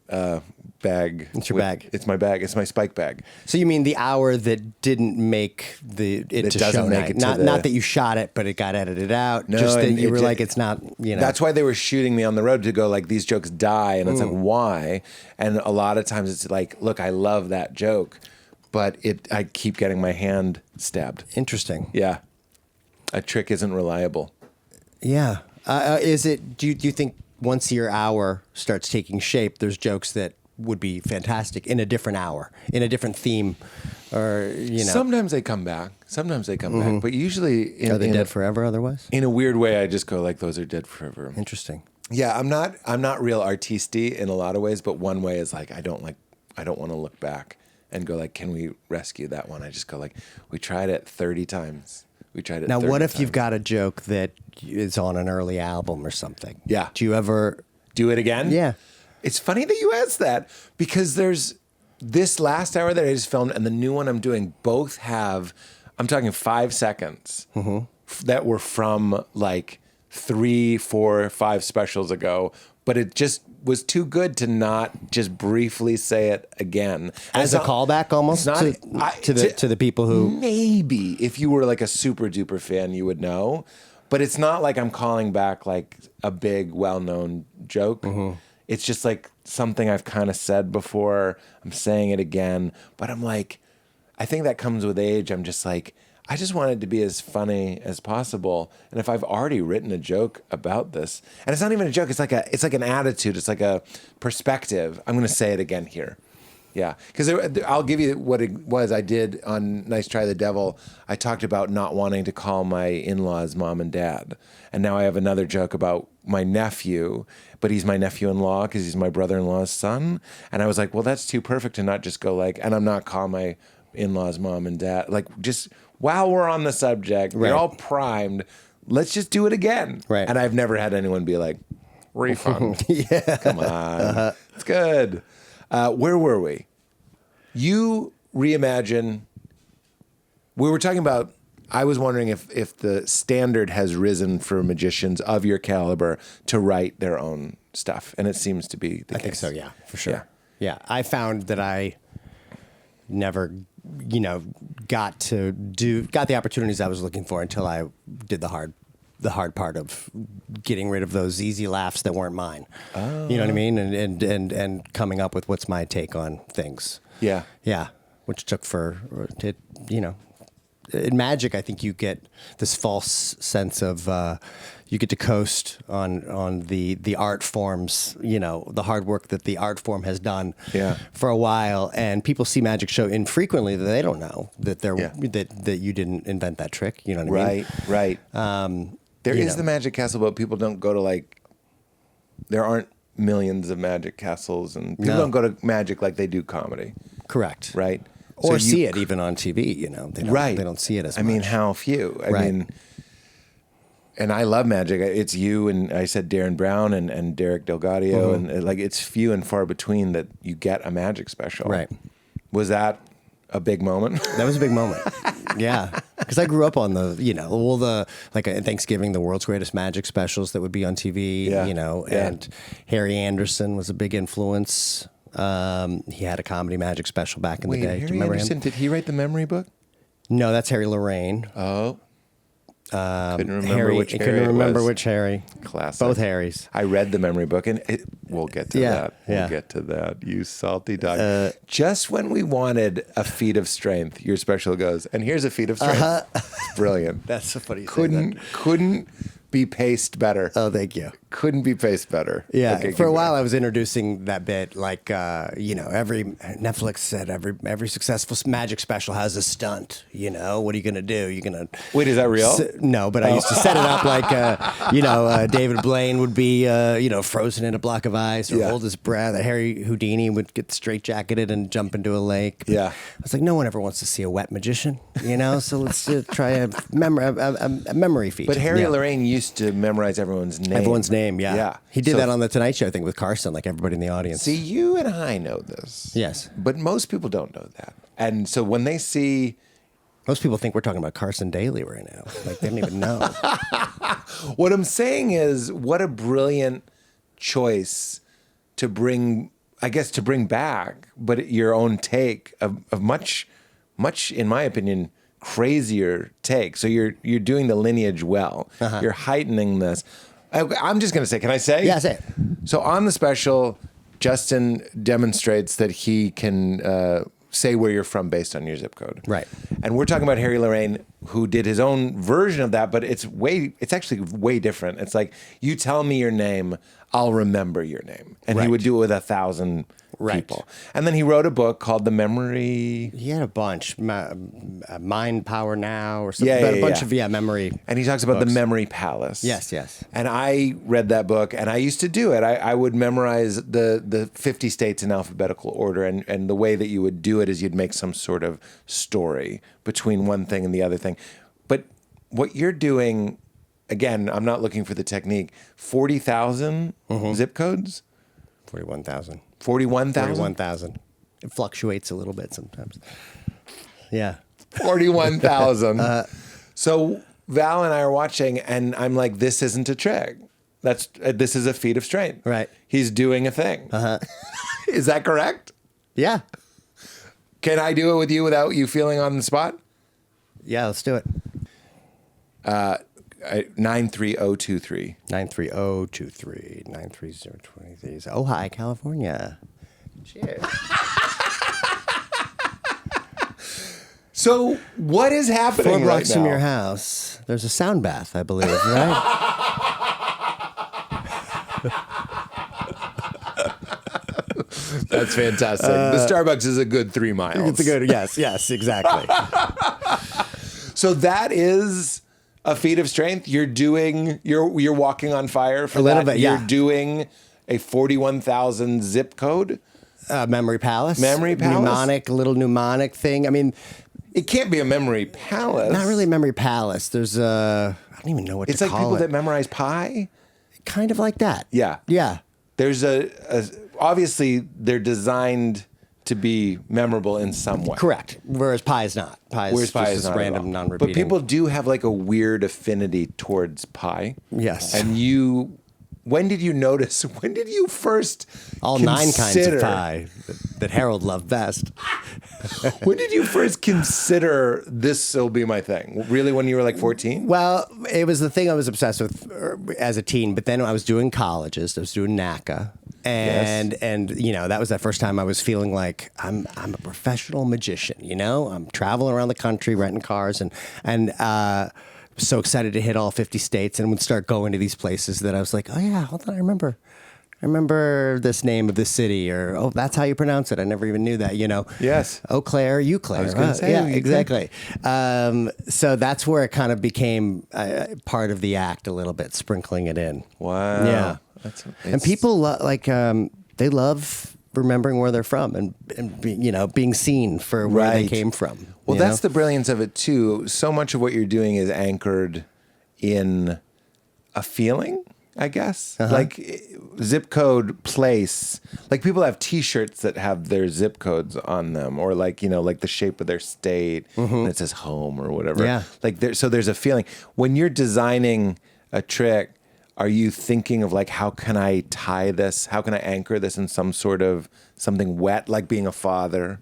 bag. It's your bag. It's my bag. It's my spike bag. So you mean the hour that didn't make it to show night? Not that you shot it, but it got edited out. No, just that you were like, it's not. That's why they were shooting me on the road to go like, these jokes die, and it's like, why? And a lot of times it's like, look, I love that joke, but I keep getting my hand stabbed. Interesting. Yeah, a trick isn't reliable. Yeah. Is it? Do you think once your hour starts taking shape, there's jokes that would be fantastic in a different hour, in a different theme, or Sometimes they come back. Back, but usually are they dead forever? Otherwise, in a weird way, I just go like, those are dead forever. Interesting. Yeah, I'm not real artisty in a lot of ways, but one way is like I don't want to look back and go like, can we rescue that one? I just go like, we tried it 30 times. Now, what if you've got a joke that is on an early album or something? Yeah. Do you ever do it again? Yeah. It's funny that you asked that because there's this last hour that I just filmed and the new one I'm doing both have, I'm talking 5 seconds that were from like 3, 4, 5 specials ago, but it just was too good to not just briefly say it again. As a callback almost to the people who... Maybe if you were like a super duper fan, you would know, but it's not like I'm calling back like a big well-known joke. It's just like something I've kind of said before. I'm saying it again, but I'm like, I think that comes with age. I'm just like, I just want it to be as funny as possible. And if I've already written a joke about this, and it's not even a joke, it's like an attitude, it's like a perspective. I'm going to say it again here. Yeah, because I'll give you what it was. I did on Nice Try the Devil. I talked about not wanting to call my in-laws mom and dad. And now I have another joke about my nephew, but he's my nephew-in-law because he's my brother-in-law's son. And I was like, well, that's too perfect to not just go like, and I'm not calling my in-laws mom and dad. Like, just while we're on the subject, we're all primed. Let's just do it again. Right. And I've never had anyone be like, refund. Come on. It's good. Where were we? You reimagine. We were talking about, I was wondering if the standard has risen for magicians of your caliber to write their own stuff. And it seems to be the case. I think so, yeah, for sure. Yeah. I found that I never, got the opportunities I was looking for until I did the hard part of getting rid of those easy laughs that weren't mine. Oh. You know what I mean? And coming up with what's my take on things. Yeah. Yeah. Which took in magic, I think you get this false sense of, you get to coast on the art forms, the hard work that the art form has done for a while. And people see magic show infrequently that they don't know that that you didn't invent that trick. You know what I mean? Right. There is the Magic Castle, but people don't go to there aren't millions of magic castles, and people No. don't go to magic like they do comedy, Correct. right? Or So see it even on TV, you know. They don't see it as much. I mean, how few? I Right. mean, and I love magic. It's you and I said Darren Brown and Derek Delgadio, and like it's few and far between that you get a magic special. Right. Was that a big moment? That was a big moment. Yeah. Because I grew up on at Thanksgiving, the world's greatest magic specials that would be on TV, Yeah. and Harry Anderson was a big influence. He had a comedy magic special back in the day. Do you Harry remember Anderson, him? did he write the memory book? No, that's Harry Lorraine. Oh. Couldn't remember Harry, which Harry couldn't it remember was. which Harry. Classic. Both Harrys. I read the memory book, and we'll get to Yeah, that. We'll yeah. get to that. You salty dog. Just when we wanted a feat of strength, your special goes, and here's a feat of strength. It's brilliant. That's so funny. You say that. Couldn't be paced better. Oh, thank you. Couldn't be paced better. Yeah, Okay, for a keep while going. I was introducing that bit, like every Netflix said every successful magic special has a stunt. You know, what are you gonna do? You're gonna Wait, is that real? No, but I used to set it up like David Blaine would be frozen in a block of ice or Yeah. hold his breath. Harry Houdini would get straitjacketed and jump into a lake. Yeah. I was like, no one ever wants to see a wet magician, you know. So let's try a memory feat. But Harry Yeah. Lorraine used to memorize everyone's name. Everyone's name, yeah. Yeah. He did So- that on the Tonight Show thing with Carson, like everybody in the audience. See, you and I know this. Yes. But most people don't know that. And so when they see Most people think we're talking about Carson Daly right now. Like, they don't even know. what I'm saying is, what a brilliant choice to bring back, but your own take of much, in my opinion, crazier take. So you're doing the lineage well. You're heightening this. I'm just going to say, can I say? Yeah, say it. So on the special, Justin demonstrates that he can say where you're from based on your zip code. Right. And we're talking about Harry Lorraine, who did his own version of that, but it's actually way different. It's like, you tell me your name, I'll remember your name. And he Right. would do it with 1,000 people. And then he wrote a book called The Memory. He had a bunch. Mind Power Now or something. Yeah, but yeah, a bunch yeah. of memory. And he talks about books. the Memory Palace. Yes, yes. And I read that book, and I used to do it. I would memorize the 50 states in alphabetical order, and the way that you would do it is you'd make some sort of story between one thing and the other thing. But what you're doing, again, I'm not looking for the technique, 40,000 zip codes? 41,000. 41,000? 41,000. It fluctuates a little bit sometimes. Yeah. 41,000. So Val and I are watching, and I'm like, this isn't a trick. This is a feat of strength. Right. He's doing a thing. Is that correct? Yeah. Can I do it with you without you feeling on the spot? Yeah, let's do it. 93023. 93023. 93023. Ojai, California. Cheers. So what is happening 4 blocks right from now? your house, there's a sound bath, I believe, right? That's fantastic. The Starbucks is a good 3 miles. It's a good, yes, exactly. So that is a feat of strength. You're walking on fire for A little that. bit, yeah. You're doing a 41,000 zip code. Memory Palace. Memory Palace? Little mnemonic thing. I mean, It can't be a memory palace. not really a Memory Palace. There's I don't even know what It's to like call people it. that memorize pi. Kind of like that. Yeah. Yeah. There's obviously they're designed to be memorable in some way. Correct. Whereas pi is not. Pi is Whereas pi just is this not at random, all. non-repeating. But people do have like a weird affinity towards pi. Yes. And when did you notice? When did you first all 9 kinds consider- of pi that Harold loved best. When did you first consider this will be my thing? Really, when you were like 14? Well, it was the thing I was obsessed with as a teen. But then I was doing colleges. I was doing NACA. And that was that first time I was feeling like I'm a professional magician. I'm traveling around the country renting cars and so excited to hit all 50 states and would start going to these places that I was like, oh yeah, hold on, I remember this name of this city, or oh, that's how you pronounce it. I never even knew that. Yes. Eau Claire, Eau Claire. I was going to say yeah, Eau Claire. exactly. So that's where it kind of became part of the act a little bit, sprinkling it in. Wow. Yeah. And people they love remembering where they're from and being seen for where they came from. Well, that's the brilliance of it too. So much of what you're doing is anchored in a feeling, I guess. Like zip code, place. Like people have T-shirts that have their zip codes on them, or like like the shape of their state, and it says home or whatever. Yeah. Like so there's a feeling when you're designing a trick. Are you thinking of like, how can I tie this? How can I anchor this in some sort of something wet, like being a father,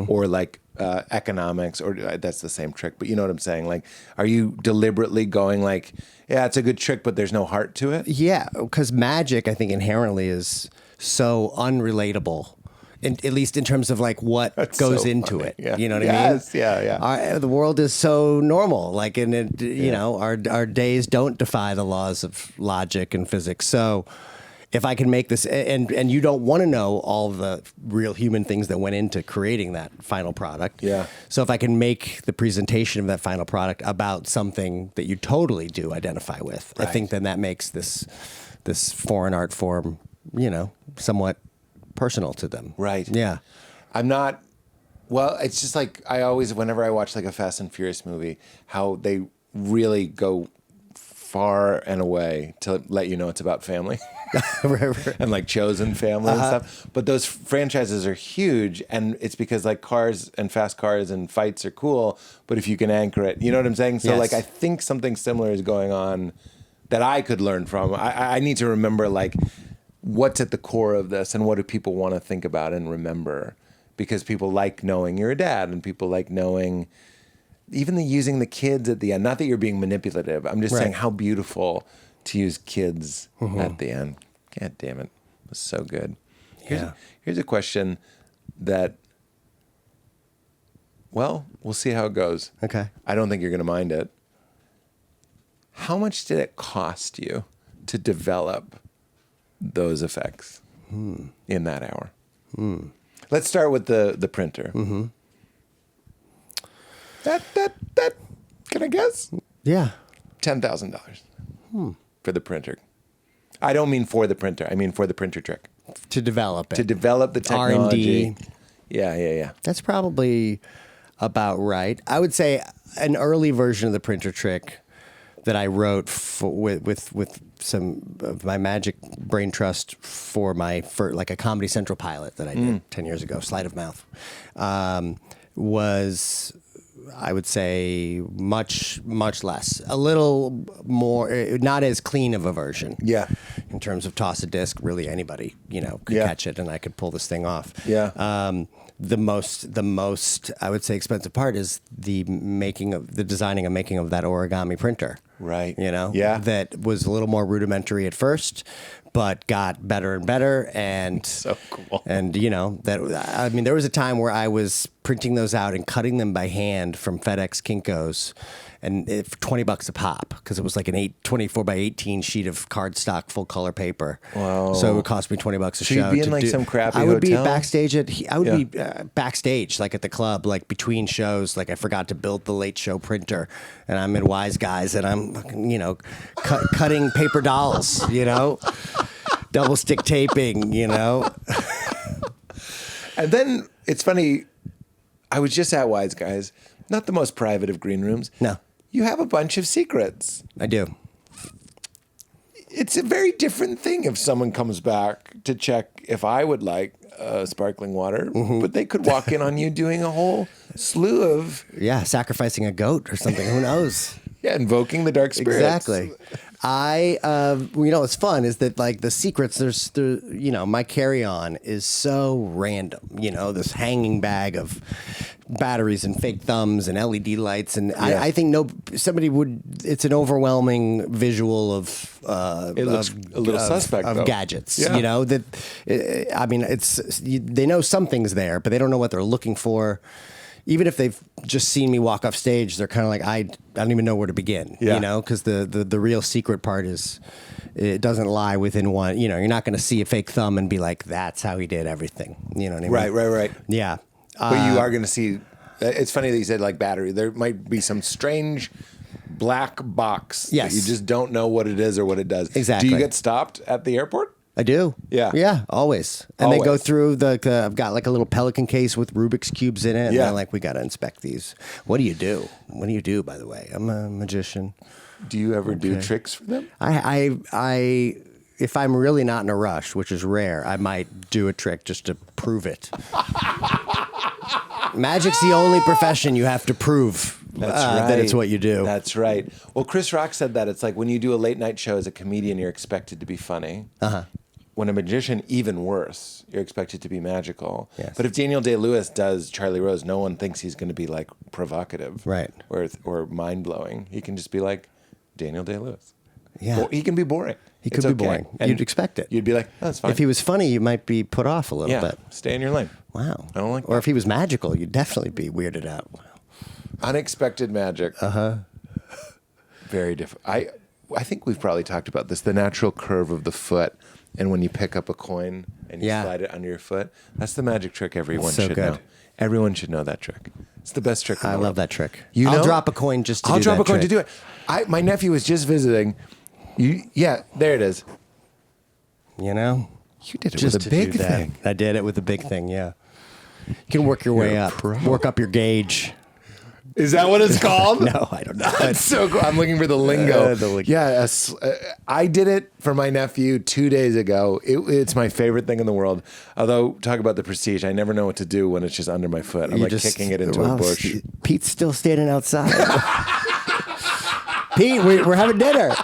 or like economics, or that's the same trick, but you know what I'm saying? Like, are you deliberately going like, yeah, it's a good trick, but there's no heart to it? Yeah, because magic, I think, inherently is so unrelatable. At least in terms of like what goes into it. Yeah. You know what I mean? Yeah. The world is so normal. Like, our days don't defy the laws of logic and physics. So if I can make this, and you don't want to know all the real human things that went into creating that final product. Yeah. So if I can make the presentation of that final product about something that you totally do identify with, I think then that makes this foreign art form, somewhat personal to them. Right. Yeah. I'm not, well, it's just like, whenever I watch like a Fast and Furious movie, how they really go far and away to let you know it's about family. Right. And like chosen family and stuff. But those franchises are huge, and it's because like cars and fast cars and fights are cool, but if you can anchor it, you know what I'm saying? So like I think something similar is going on that I could learn from. I need to remember like what's at the core of this and what do people want to think about and remember, because people like knowing you're a dad, and people like knowing even using the kids at the end. Not that you're being manipulative. I'm just saying how beautiful to use kids at the end. God damn it. It was so good. Here's a question that, well, we'll see how it goes. Okay. I don't think you're going to mind it. How much did it cost you to develop those effects in that hour? Let's start with the printer. That can I guess? Yeah. $10,000 for the printer. I don't mean for the printer. I mean for the printer trick. To develop it. To develop the technology. R&D. Yeah. That's probably about right. I would say an early version of the printer trick that I wrote with some of my magic brain trust for like a Comedy Central pilot that I did 10 years ago, Sleight of Mouth, was, I would say, much less. A little more, not as clean of a version. Yeah. In terms of toss a disc, really anybody, could catch it and I could pull this thing off. Yeah. The most I would say expensive part is the designing and making of that origami printer. Right. Yeah. That was a little more rudimentary at first, but got better and better. And so cool. And there was a time where I was printing those out and cutting them by hand from FedEx Kinkos, and for $20 a pop, because it was like an 24 by 18 sheet of cardstock full color paper. Wow. So it would cost me $20 a show. So you'd be in like some crappy hotel? I would be backstage backstage, like at the club, like between shows. Like I forgot to build the late show printer, and I'm in Wise Guys, and I'm cutting paper dolls, double stick taping, And then it's funny, I was just at Wise Guys, not the most private of green rooms. No. You have a bunch of secrets. I do. It's a very different thing if someone comes back to check if I would like sparkling water, but they could walk in on you doing a whole slew of... Yeah, sacrificing a goat or something. Who knows? Yeah, invoking the dark spirits. Exactly. What's fun is that like the secrets, my carry-on is so random, this hanging bag of batteries and fake thumbs and LED lights. And I think it's an overwhelming visual of, it looks a little suspect of though. Gadgets, Yeah. they know something's there, but they don't know what they're looking for. Even if they've just seen me walk off stage, they're kind of like, I don't even know where to begin, because the real secret part is, it doesn't lie within one, you're not going to see a fake thumb and be like, that's how he did everything. You know what I mean? Right. Yeah. But you are going to see, it's funny that you said like battery. There might be some strange black box. Yes. That you just don't know what it is or what it does. Exactly. Do you get stopped at the airport? I do. Yeah. Yeah, always. And they go Always. through I've got like a little Pelican case with Rubik's Cubes in it. And Yeah. they're like, we got to inspect these. What do you do? What do you do, by the way? I'm a magician. Do you ever do tricks for them? I if I'm really not in a rush, which is rare, I might do a trick just to prove it. Magic's the only profession you have to prove that it's what you do. That's right. Well, Chris Rock said that. It's like when you do a late night show as a comedian, you're expected to be funny. Uh-huh. When a magician, even worse, you're expected to be magical. Yes. But if Daniel Day-Lewis does Charlie Rose, no one thinks he's going to be like provocative, Right. or mind blowing. He can just be like Daniel Day-Lewis. Yeah. He can be boring. He could It's be okay. boring. And You'd expect it. You'd be like, oh, that's fine. If he was funny, you might be put off a little bit. Stay in your lane. Wow. I don't like Or that. if he was magical, you'd definitely be weirded out. Unexpected magic. Very different. I think we've probably talked about this. The natural curve of the foot, and when you pick up a coin and you slide it under your foot, that's the magic trick everyone So should good. know. Everyone should know that trick. It's the best trick in the I world. love that trick. You I'll know? drop a coin just to I'll do drop that a coin to trick. do it. My nephew was just visiting. There it is. You know? You did it Just with to a big do that. thing. I did it with a big thing, yeah. You can work your way You're a up. pro. Work up your gauge. Is that what it's called? No, I don't know. That's so cool. I'm looking for the lingo. The lingo. Yeah, I did it for my nephew 2 days ago. It's my favorite thing in the world. Although, talk about the prestige. I never know what to do when it's just under my foot. I'm You like just- kicking it into wow, a bush. Pete's still standing outside. Pete, we're having dinner.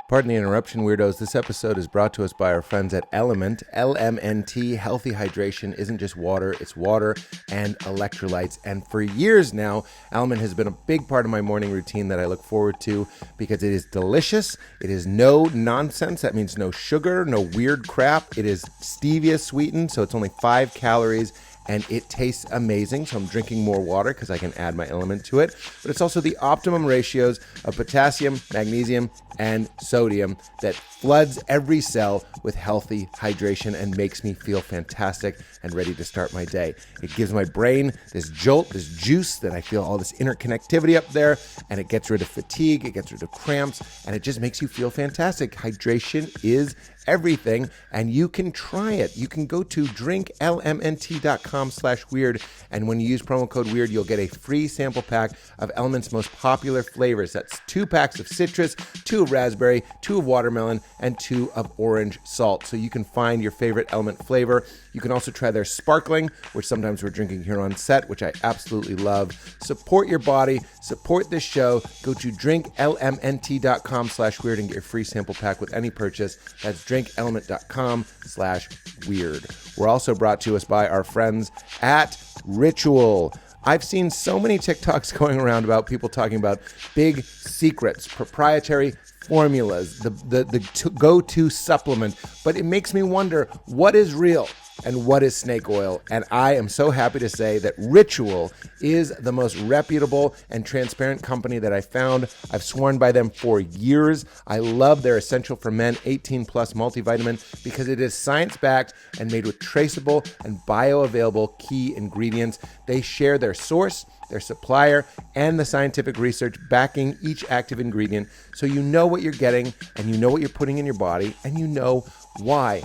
Pardon the interruption, weirdos. This episode is brought to us by our friends at Element. LMNT, healthy hydration isn't just water, it's water and electrolytes. And for years now, Element has been a big part of my morning routine that I look forward to because it is delicious. It is no nonsense. That means no sugar, no weird crap. It is stevia sweetened, so it's only 5 calories. And it tastes amazing, so I'm drinking more water because I can add my element to it. But it's also the optimum ratios of potassium, magnesium, and sodium that floods every cell with healthy hydration and makes me feel fantastic and ready to start my day. It gives my brain this jolt, this juice that I feel all this interconnectivity up there, and it gets rid of fatigue, it gets rid of cramps, and it just makes you feel fantastic. Hydration is everything, and you can try it. You can go to drinklmnt.com/weird, and when you use promo code weird, you'll get a free sample pack of Element's most popular flavors. That's 2 packs of citrus, 2 of raspberry, 2 of watermelon, and 2 of orange salt. So you can find your favorite Element flavor. You can also try their sparkling, which sometimes we're drinking here on set, which I absolutely love. Support your body, support this show. Go to drinklmnt.com/weird and get your free sample pack with any purchase. That's drinkelement.com/weird. We're also brought to us by our friends at Ritual. I've seen so many TikToks going around about people talking about big secrets, proprietary formulas, the go-to supplement, but it makes me wonder, what is real and what is snake oil? And I am so happy to say that Ritual is the most reputable and transparent company that I found. I've sworn by them for years. I love their Essential for Men 18 Plus multivitamin because it is science-backed and made with traceable and bioavailable key ingredients. They share their source, their supplier, and the scientific research backing each active ingredient, so you know what you're getting and you know what you're putting in your body and you know why.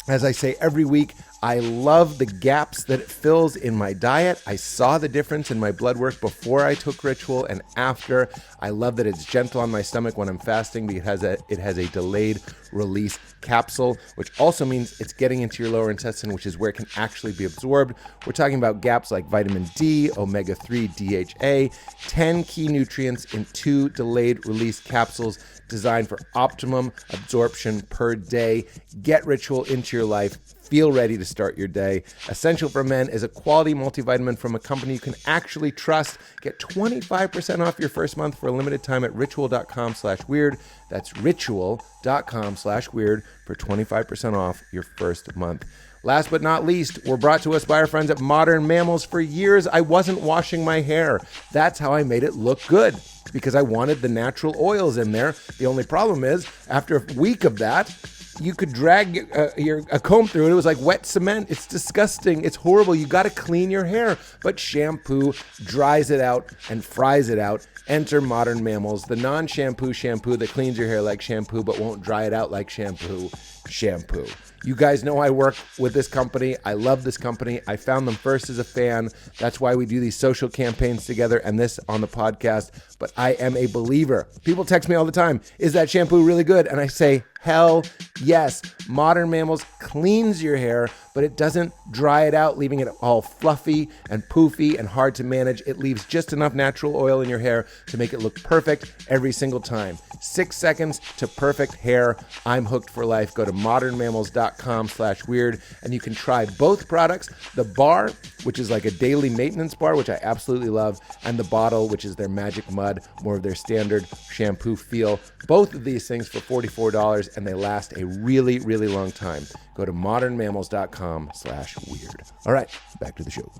As I say every week, I love the gaps that it fills in my diet. I saw the difference in my blood work before I took Ritual and after. I love that it's gentle on my stomach when I'm fasting because it has a delayed release capsule, which also means it's getting into your lower intestine, which is where it can actually be absorbed. We're talking about gaps like vitamin D, omega-3, DHA, 10 key nutrients in 2 delayed release capsules designed for optimum absorption per day. Get Ritual into your life. Feel ready to start your day. Essential for Men is a quality multivitamin from a company you can actually trust. Get 25% off your first month for a limited time at ritual.com/weird. That's ritual.com/weird for 25% off your first month. Last but not least, we're brought to us by our friends at Modern Mammals. For years, I wasn't washing my hair. That's how I made it look good, because I wanted the natural oils in there. The only problem is, after a week of that, you could drag a comb through it. It was like wet cement. It's disgusting. It's horrible. You got to clean your hair. But shampoo dries it out and fries it out. Enter Modern Mammals, the non-shampoo shampoo that cleans your hair like shampoo but won't dry it out like shampoo. Shampoo. You guys know I work with this company. I love this company. I found them first as a fan. That's why we do these social campaigns together and this on the podcast. But I am a believer. People text me all the time, is that shampoo really good? And I say, hell yes. Modern Mammals cleans your hair, but it doesn't dry it out, leaving it all fluffy and poofy and hard to manage. It leaves just enough natural oil in your hair to make it look perfect every single time. 6 seconds to perfect hair. I'm hooked for life. Go to modernmammals.com/weird and you can try both products. The bar, which is like a daily maintenance bar, which I absolutely love, and the bottle, which is their magic mud, more of their standard shampoo feel. Both of these things for $44 and they last a really, really long time. Go to modernmammals.com/weird. All right, back to the show.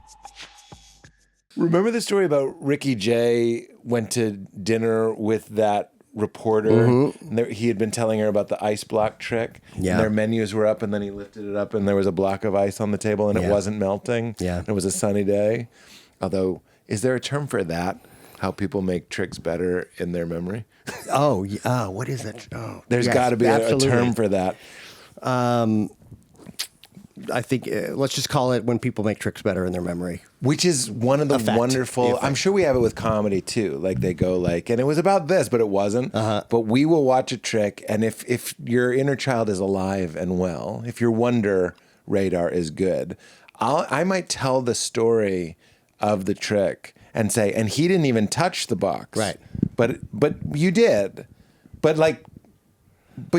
Remember the story about Ricky Jay went to dinner with that reporter? And he had been telling her about the ice block trick. Yeah. And their menus were up and then he lifted it up and there was a block of ice on the table and it wasn't melting. Yeah. It was a sunny day. Although, is there a term for that? How people make tricks better in their memory? Oh, yeah. What is it? Oh, There's got to be a term for that. I think let's just call it when people make tricks better in their memory. Which is one of the wonderful, I'm sure we have it with comedy too. Like they go like, and it was about this, but it wasn't. But we will watch a trick. And if your inner child is alive and well, if your wonder radar is good, I might tell the story of the trick and say, and he didn't even touch the box. Right. But you did. But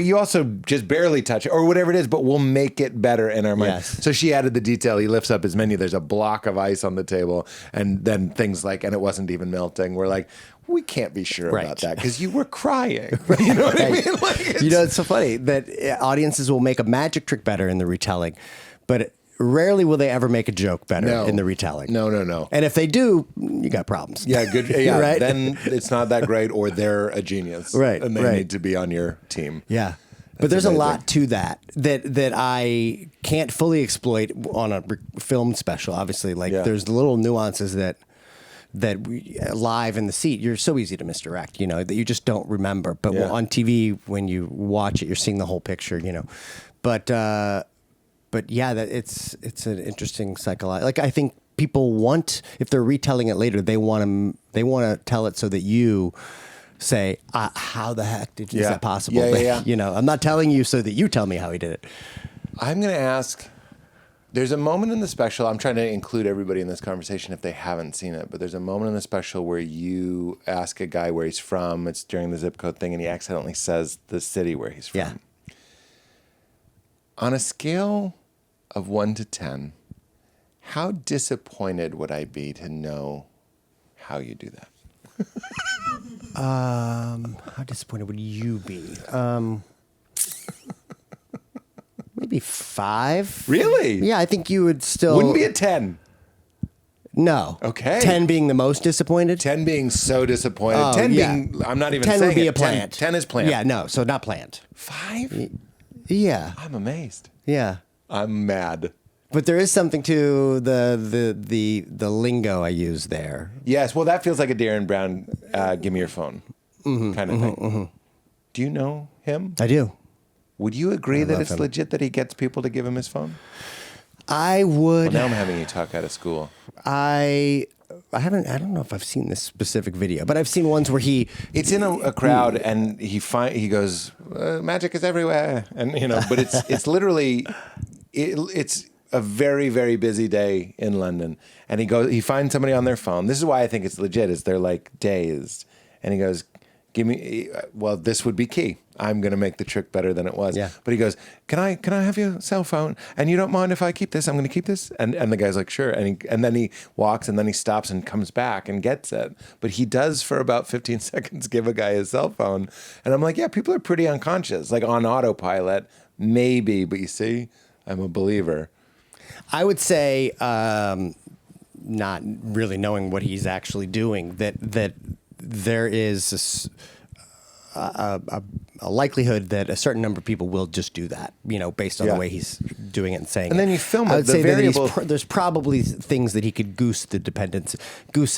you also just barely touch it or whatever it is, but we'll make it better in our mind. Yes. So she added the detail. He lifts up his menu. There's a block of ice on the table. And then things like, and it wasn't even melting. We're like, we can't be sure about that because you were crying. You know what I mean? Like it's so funny that audiences will make a magic trick better in the retelling, but rarely will they ever make a joke better in the retelling. No. And if they do, you got problems. Yeah, good. Yeah, right? Then it's not that great or they're a genius. Right, And they need to be on your team. Yeah. But there's amazing. A lot to that I can't fully exploit on a film special, obviously. Like there's little nuances that live in the seat, you're so easy to misdirect, that you just don't remember. But on TV, when you watch it, you're seeing the whole picture, But yeah, that it's an interesting psychological. Like I think people want, if they're retelling it later, they want to tell it so that you say, "How the heck is that possible?" Yeah. I'm not telling you so that you tell me how he did it. I'm going to ask. There's a moment in the special. I'm trying to include everybody in this conversation if they haven't seen it. But there's a moment in the special where you ask a guy where he's from. It's during the zip code thing, and he accidentally says the city where he's from. Yeah. On a scale of 1 to 10, how disappointed would I be to know how you do that? How disappointed would you be? Maybe 5. Really? Yeah, I think you would still... Wouldn't be a 10. No. Okay. 10 being the most disappointed? 10 being so disappointed. Oh, 10 yeah. being... I'm not even 10 saying would be it. a plant. 10 is planned. Yeah, no, so not planned. 5? Yeah. I'm amazed. Yeah. I'm mad. But there is something to the lingo I use there. Yes, well, that feels like a Darren Brown, give me your phone kind of thing. Do you know him? I do. Would you agree that it's legit that he gets people to give him his phone? I would. Well, now I'm having you talk out of school. I don't know if I've seen this specific video, but I've seen ones where it's in a crowd and he goes, magic is everywhere. And, but it's literally, it's a very, very busy day in London. And he finds somebody on their phone. This is why I think it's legit, is they're like dazed. And he goes, this would be key. I'm going to make the trick better than it was. Yeah. But he goes, can I have your cell phone? And you don't mind if I keep this? I'm going to keep this. And the guy's like, sure. And then he walks and then he stops and comes back and gets it. But he does for about 15 seconds give a guy his cell phone. And I'm like, yeah, people are pretty unconscious, like on autopilot, maybe. But you see, I'm a believer. I would say, not really knowing what he's actually doing, that there is a likelihood that a certain number of people will just do that, based on the way he's doing it and saying it. And then you film it. I would The say variable- that there's probably things that he could goose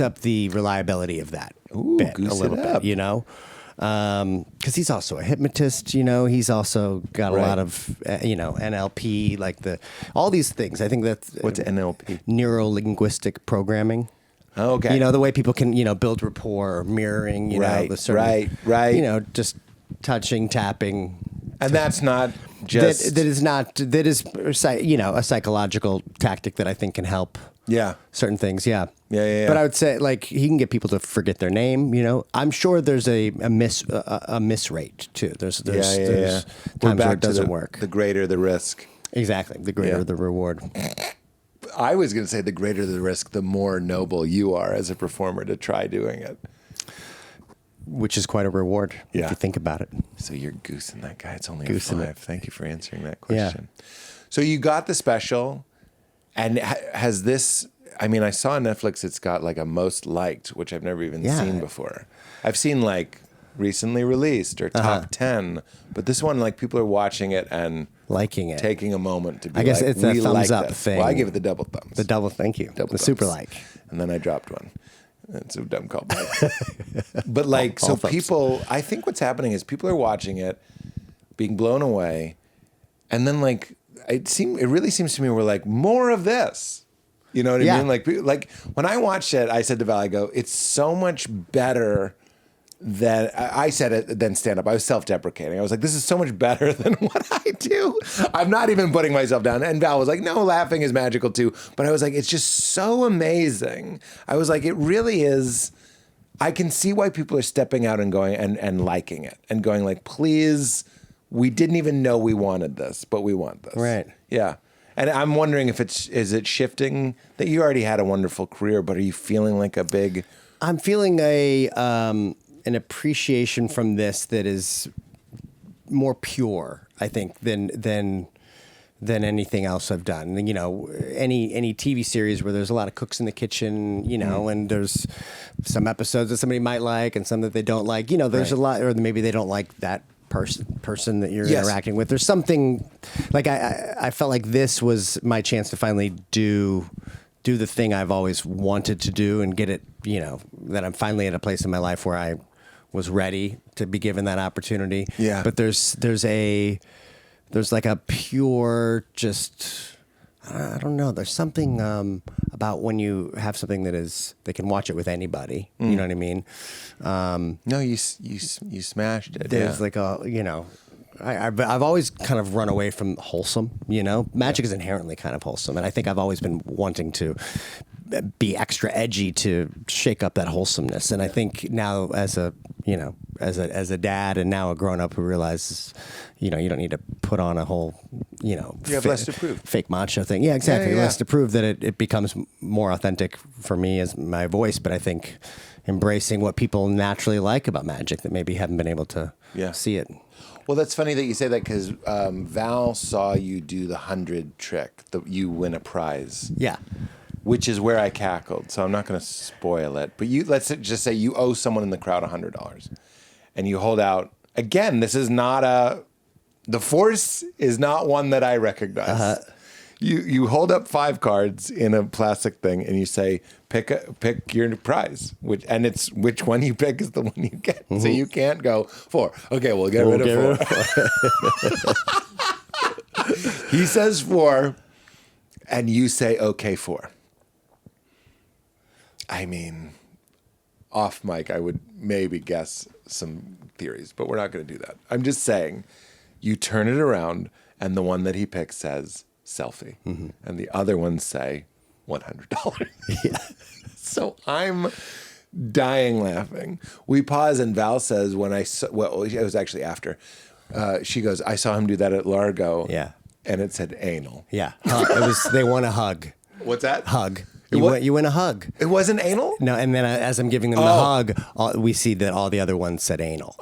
up the reliability of that bit goose a little it bit, up. because he's also a hypnotist, he's also got a Right. lot of, NLP, like all these things. I think that's What's NLP? neuro-linguistic programming. Oh, okay. The way people can, build rapport or mirroring, Right, the certain, right. just touching, tapping. And that's not just... That is a psychological tactic that I think can help Yeah. certain things. Yeah. Yeah. But I would say he can get people to forget their name. I'm sure there's a miss rate too. There's We're times back where it to doesn't work. The greater the risk. Exactly. The greater the reward. I was going to say the greater the risk, the more noble you are as a performer to try doing it. Which is quite a reward Yeah. if you think about it. So you're goosing that guy. It's only Goosing a 5. it. Thank you for answering that Yeah. question. So you got the special, and has this... I mean, I saw on Netflix it's got like a most liked, which I've never even seen before. I've seen like recently released or top 10, but this one, like, people are watching it and Liking it. taking a moment to be I guess like, it's a we thumbs like up this. thing. Well, I give it the double thumbs. The double, thank you. Double the thumbs. super like. And then I dropped one. It's a dumb callback. But like, All so thumbs. people, I think what's happening is people are watching it, being blown away, and then like, it really seems to me we're like, more of this. You know what I Yeah. mean? Like when I watched it, I said to Val, I go, it's so much better than I said it than stand up. I was self-deprecating. I was like, this is so much better than what I do. I'm not even putting myself down. And Val was like, no, laughing is magical too. But I was like, it's just so amazing. I was like, it really is. I can see why people are stepping out and going and liking it and going like, please, we didn't even know we wanted this, but we want this. Right. Yeah. And I'm wondering if is it shifting that you already had a wonderful career, but are you feeling like a big... I'm feeling an appreciation from this that is more pure, I think, than anything else I've done. Any TV series where there's a lot of cooks in the kitchen, and there's some episodes that somebody might like and some that they don't like. There's a lot, or maybe they don't like that person that you're interacting with. There's something like I felt like this was my chance to finally do the thing I've always wanted to do and get it, that I'm finally at a place in my life where I was ready to be given that opportunity. Yeah. But there's like a pure, just, I don't know. There's something about when you have something they can watch it with anybody. You know what I mean? No, you smashed it. There's like I've always kind of run away from wholesome, Magic is inherently kind of wholesome. And I think I've always been wanting to be extra edgy to shake up that wholesomeness. And I think now as a dad and now a grown up who realizes, you don't need to put on a whole, you have less to prove. Fake macho thing. Yeah, exactly. Yeah. Less to prove that it becomes more authentic for me as my voice. But I think embracing what people naturally like about magic that maybe haven't been able to see it. Well, that's funny that you say that because Val saw you do the 100 trick. You win a prize. Yeah. Which is where I cackled. So I'm not going to spoil it. But let's just say you owe someone in the crowd $100. And you hold out. Again, this is not the force is not one that I recognize. You hold up 5 cards in a plastic thing and you say, pick your prize. Which one you pick is the one you get. Mm-hmm. So you can't go 4. Okay, we'll get rid of 4. He says 4 and you say, okay, 4. I mean, off mic, I would maybe guess some theories, but we're not going to do that. I'm just saying, you turn it around, and the one that he picks says selfie, and the other ones say $100. Yeah. So I'm dying laughing. We pause, and Val says, it was actually after. She goes, I saw him do that at Largo. Yeah. And it said anal. Yeah. They want a hug. What's that? Hug. You win a hug. It wasn't anal? No, and then as I'm giving them the hug, we see that all the other ones said anal.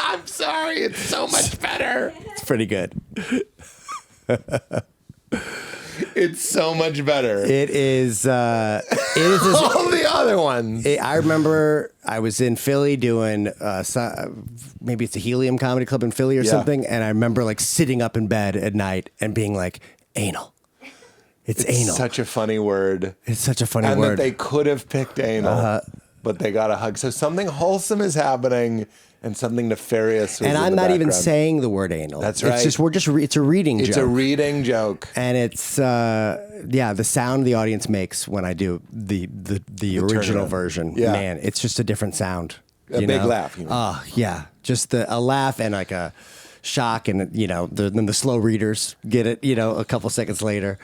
I'm sorry. It's so much better. It's pretty good. It's so much better. It is. It is. All the other ones. I remember I was in Philly doing maybe it's a Helium Comedy Club in Philly or something, and I remember like sitting up in bed at night and being like, anal. It's anal. Such a funny word. It's such a funny and word. that they could have picked anal, but they got a hug. So something wholesome is happening. And something nefarious. And I'm not even saying the word anal. That's right. It's just it's a reading joke. It's a reading joke. And it's the sound the audience makes when I do the original version. Yeah. Man, it's just a different sound. A big laugh. You know? Oh yeah, just a laugh and like a shock, and then the slow readers get it. A couple seconds later.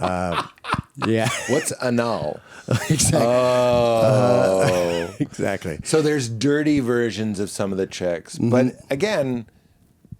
Yeah. What's anal? Exactly. Oh. Exactly. So there's dirty versions of some of the chicks. But again,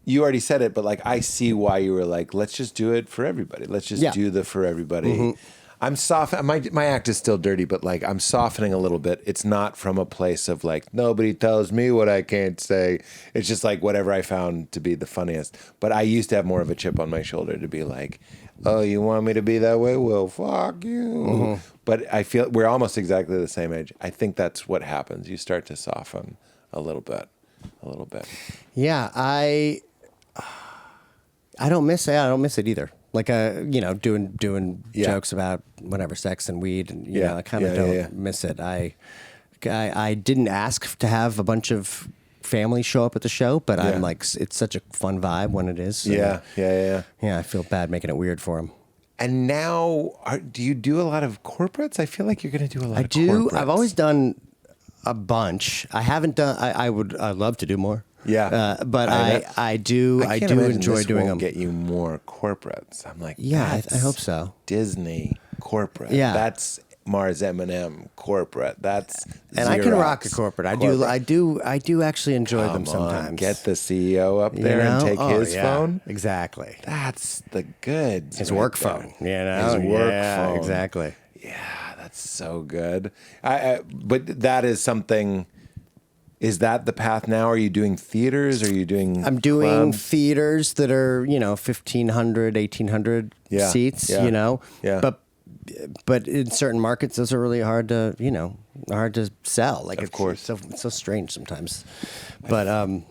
you already said it, but like I see why you were like, let's just do it for everybody. Let's just do the for everybody. I'm my act is still dirty, but like I'm softening a little bit. It's not from a place of like, nobody tells me what I can't say. It's just like whatever I found to be the funniest. But I used to have more of a chip on my shoulder to be like, oh, you want me to be that way? Well, fuck you. But I feel we're almost exactly the same age. I think that's what happens. You start to soften a little bit. Yeah, I don't miss it. I don't miss it either. Like doing jokes about whatever sex and weed, and I kind of don't miss it. I didn't ask to have a bunch of family show up at the show, but I'm like, it's such a fun vibe when it is. Yeah. I feel bad making it weird for them. And now, do you do a lot of corporates? I feel like you're going to do a lot of corporates. I've always done a bunch. I haven't done. I'd love to do more. Yeah, but I do enjoy doing them. Get you more corporates. I'm like, I hope so. Disney corporate. Yeah, that's Mars M&M corporate. That's and Xerox I can rock a corporate. I do actually enjoy them sometimes. Get the CEO up there and take his phone. Exactly. That's the goods. His work phone. His work phone. Exactly. Yeah, that's so good. But that is something. Is that the path now? Are you doing theaters? Are you doing I'm doing clubs? theaters that are, 1,500, 1,800 seats, Yeah. But in certain markets, those are really hard to sell. Like, of course. It's so strange sometimes. But, I'm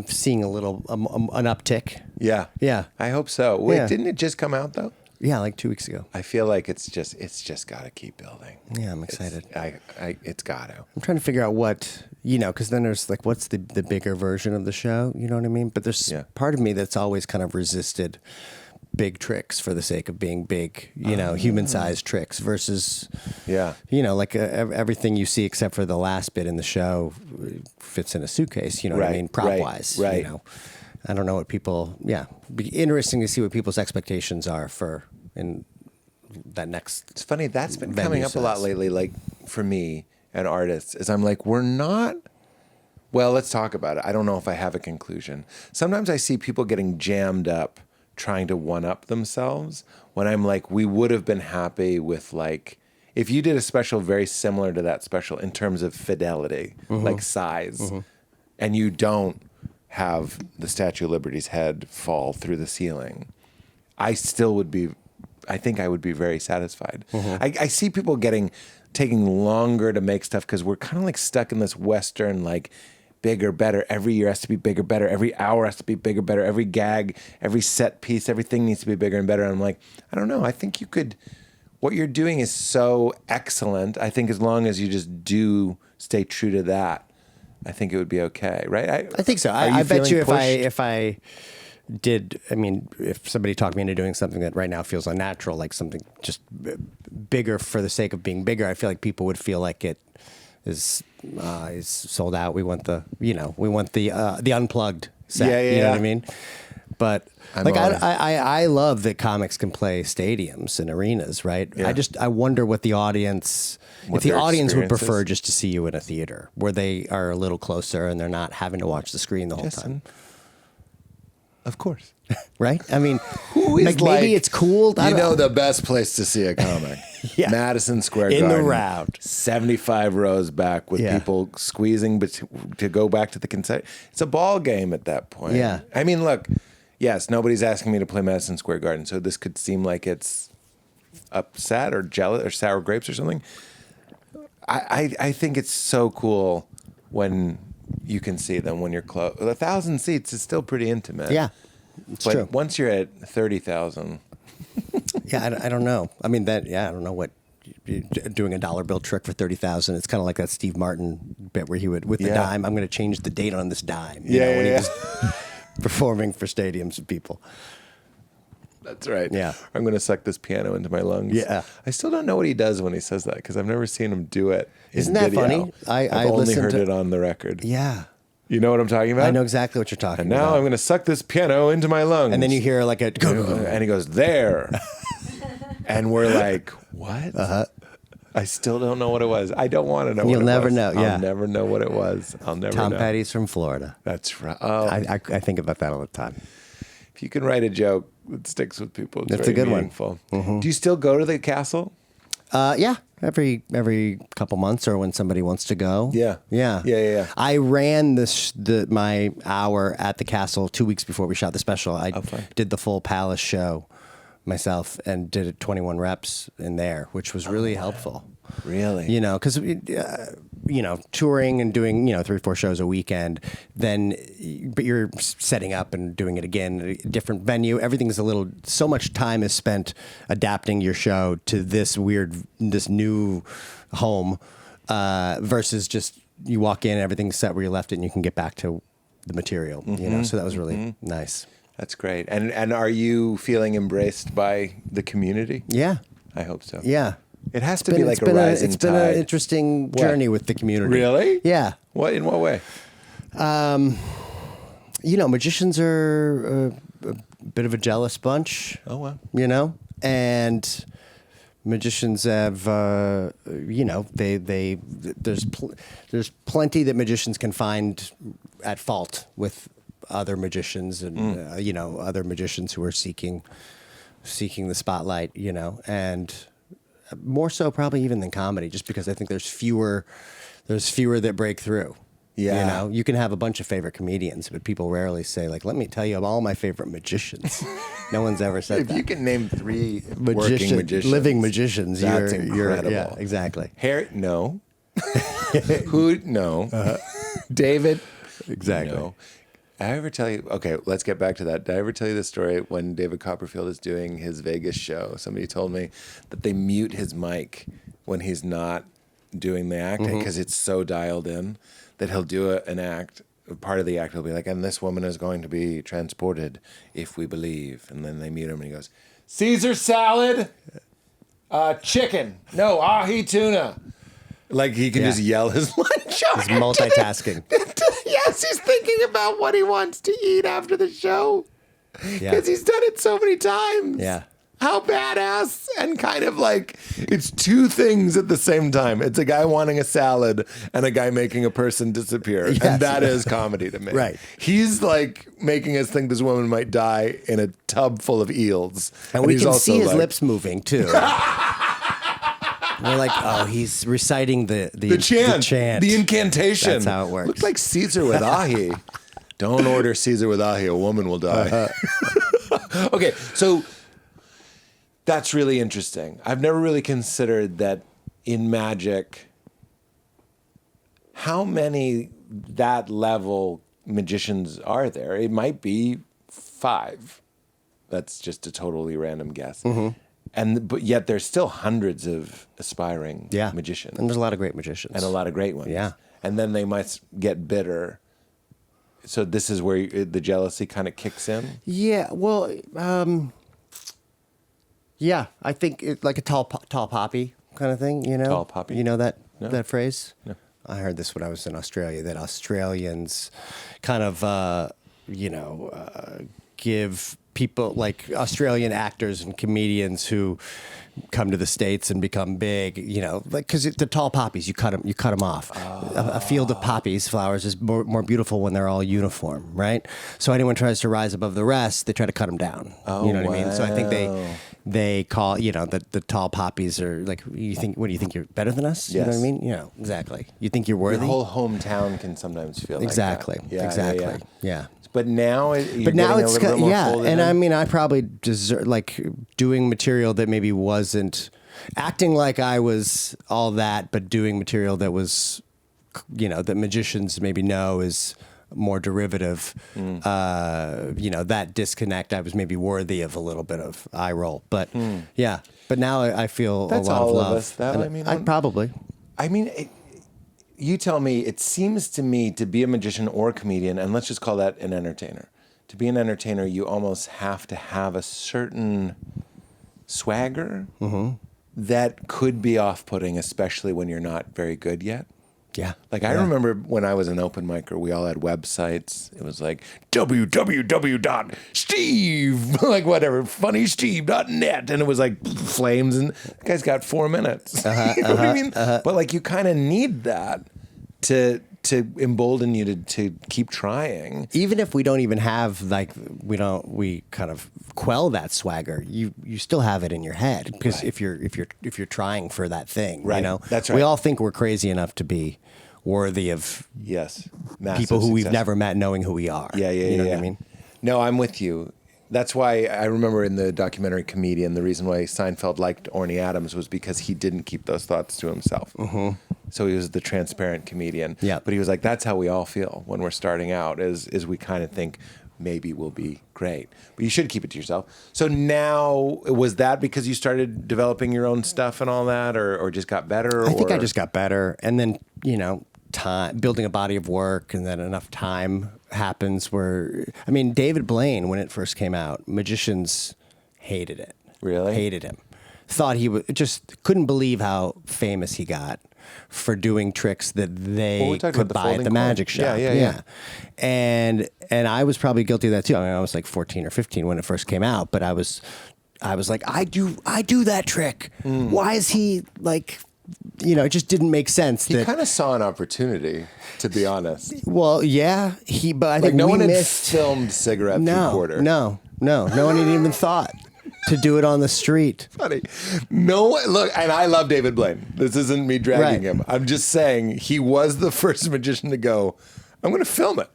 seeing a little, an uptick. Yeah. Yeah. I hope so. Wait, didn't it just come out though? Yeah, like 2 weeks ago. I feel like it's just got to keep building. Yeah, I'm excited. It's got to. I'm trying to figure out what, because then there's like, what's the bigger version of the show? You know what I mean? But there's part of me that's always kind of resisted big tricks for the sake of being big, human-sized tricks versus, like everything you see except for the last bit in the show fits in a suitcase, you know what I mean? Prop-wise, right. I don't know what people, be interesting to see what people's expectations are for in that next. It's funny, that's been coming up a lot lately, like for me and artists, is I'm like, we're not, well, let's talk about it. I don't know if I have a conclusion. Sometimes I see people getting jammed up trying to one-up themselves when I'm like, we would have been happy with like, if you did a special very similar to that special in terms of fidelity, like size, and you don't have the Statue of Liberty's head fall through the ceiling, I think I would be very satisfied. I see people taking longer to make stuff because we're kind of like stuck in this Western, like, bigger, better. Every year has to be bigger, better. Every hour has to be bigger, better. Every gag, every set piece, everything needs to be bigger and better. And I'm like, I don't know. I think you could, what you're doing is so excellent. I think as long as you just do stay true to that, I think it would be okay, right? I think so. I bet you if I did, if somebody talked me into doing something that right now feels unnatural, like something just bigger for the sake of being bigger, I feel like people would feel like it is sold out. We want the unplugged set. You know what I mean? But I love that comics can play stadiums and arenas, right? Yeah. I wonder what the audience, if the audience would prefer just to see you in a theater where they are a little closer and they're not having to watch the screen the whole time. Of course. Right? Who is maybe it's cool. The best place to see a comic. Madison Square Garden. In the round. 75 rows back with people squeezing to go back to the concession. It's a ball game at that point. Yeah. Look, yes, nobody's asking me to play Madison Square Garden, so this could seem like it's upset or jealous or sour grapes or something. I think it's so cool when you can see them when you're close. 1,000 seats is still pretty intimate. Yeah, it's but true. Once you're at 30,000, Yeah, I don't know. I mean, I don't know what doing a dollar bill trick for 30,000. It's kind of like that Steve Martin bit where he would with the dime. I'm going to change the date on this dime. You know, when he was performing for stadiums and people. That's right. Yeah. I'm going to suck this piano into my lungs. Yeah. I still don't know what he does when he says that because I've never seen him do it. Isn't that funny? I've only heard it on the record. Yeah. You know what I'm talking about? I know exactly what you're talking and about. now I'm going to suck this piano into my lungs. And then you hear like a... and he goes, there. And we're like, what? Uh-huh. I still don't know what it was. I don't want to know what it was. You'll never know, yeah. I'll never know what it was. I'll never know. Tom Petty's from Florida. That's right. Oh. I think about that all the time. If you can write a joke that sticks with people, it's That's very a good meaningful. one. Mm-hmm. Do you still go to the castle? Yeah, every couple months or when somebody wants to go. Yeah. I ran my hour at the castle 2 weeks before we shot the special. I did the full Palace show myself and did it 21 reps in there, which was really helpful. Really? You know, because touring and doing 3 or 4 shows a weekend, but you're setting up and doing it again at a different venue. Everything's so much time is spent adapting your show to this new home versus just you walk in and everything's set where you left it and you can get back to the material. You know, so that was really nice. That's great. And are you feeling embraced by the community? Yeah, I hope so. yeah. It has to be like a rising It's tide. been an interesting journey with the community. Really? Yeah. What? In what way? Magicians are a bit of a jealous bunch. Oh, wow. And magicians have, there's plenty that magicians can find at fault with other magicians and, other magicians who are seeking the spotlight, and more so probably even than comedy, just because I think there's fewer that break through. Yeah. You can have a bunch of favorite comedians, but people rarely say, like, let me tell you all my favorite magicians. No one's ever said If that. you can name 3 working magicians. Living magicians. That's incredible. Yeah, exactly. No. Who? No. David? Exactly. No. Did I ever tell you? Okay, let's get back to that. Did I ever tell you the story when David Copperfield is doing his Vegas show? Somebody told me that they mute his mic when he's not doing the act because it's so dialed in that he'll do an act. Part of the act he'll be like, and this woman is going to be transported if we believe. And then they mute him and he goes, Caesar salad, chicken, no, ahi tuna. Like he can just yell his lunch out. He's multitasking. Yes, he's thinking about what he wants to eat after the show. Because he's done it so many times. Yeah. How badass. And kind of like, it's 2 things at the same time. It's a guy wanting a salad and a guy making a person disappear. Yes. And that is comedy to me. Right. He's like making us think this woman might die in a tub full of eels. And we he's can also see his like, lips moving, too. We're like, oh, he's reciting the chant. The incantation. That's how it works. Looked like Caesar with ahi. Don't order Caesar with ahi. A woman will die. Okay, so that's really interesting. I've never really considered that in magic, how many that level magicians are there? It might be 5. That's just a totally random guess. But yet there's still hundreds of aspiring magicians. And there's a lot of great magicians. And a lot of great ones. Yeah. And then they might get bitter. So this is where the jealousy kind of kicks in? Yeah, well, I think like a tall poppy kind of thing, Tall poppy? You know that No. that phrase? No. I heard this when I was in Australia, that Australians kind of, give people like Australian actors and comedians who come to the States and become big, because the tall poppies, you cut them off. A field of flowers is more beautiful when they're all uniform, right? So anyone tries to rise above the rest, they try to cut them down. You know what I mean? So I think they call, the tall poppies are like, what do you think you're better than us? Yes. You know what I mean? Exactly. You think you're worthy? Your whole hometown can sometimes feel Exactly. like that. Exactly. Yeah. But now, but now it's folded and in? I mean, I probably deserve like doing material that maybe wasn't acting like I was all that, but doing material that was, that magicians maybe know is more derivative. That disconnect, I was maybe worthy of a little bit of eye roll, but yeah. But now I feel That's a lot all of of love. us, that, And I mean, I probably. I mean, you tell me, it seems to me to be a magician or a comedian, and let's just call that an entertainer. To be an entertainer, you almost have to have a certain swagger that could be off-putting, especially when you're not very good yet. Yeah. Like, I remember when I was an open micer, we all had websites. It was like www.steve, like whatever, funnysteve.net. And it was like flames, and the guy's got 4 minutes. You know what I mean? But like, you kind of need that to embolden you to keep trying. Even if we don't even have we kind of quell that swagger, you still have it in your head, because if you're trying for that thing, Right. That's right. We all think we're crazy enough to be worthy of Yes. people who we've success. never met knowing who we are. Yeah. You know what I mean? No, I'm with you. That's why I remember in the documentary Comedian, the reason why Seinfeld liked Orny Adams was because he didn't keep those thoughts to himself. So he was the transparent comedian. Yeah. But he was like, that's how we all feel when we're starting out, is we kind of think maybe we'll be great. But you should keep it to yourself. So now, was that because you started developing your own stuff and all that, or just got better? I think I just got better. And then, time, building a body of work, and then enough time happens where, I mean, David Blaine, when it first came out, magicians hated it. Really? Hated him. Thought he just couldn't believe how famous he got for doing tricks that they could buy at the magic shop. Yeah. And I was probably guilty of that too. I mean, I was like 14 or 15 when it first came out, but I was like, I do that trick. Why is he like, it just didn't make sense. He kind of saw an opportunity, to be honest. Well, yeah, but I think no one had filmed Cigarette Three-Quarter. No one had even thought to do it on the street. Funny. No one, look, and I love David Blaine. This isn't me dragging him. I'm just saying he was the first magician to go, I'm going to film it.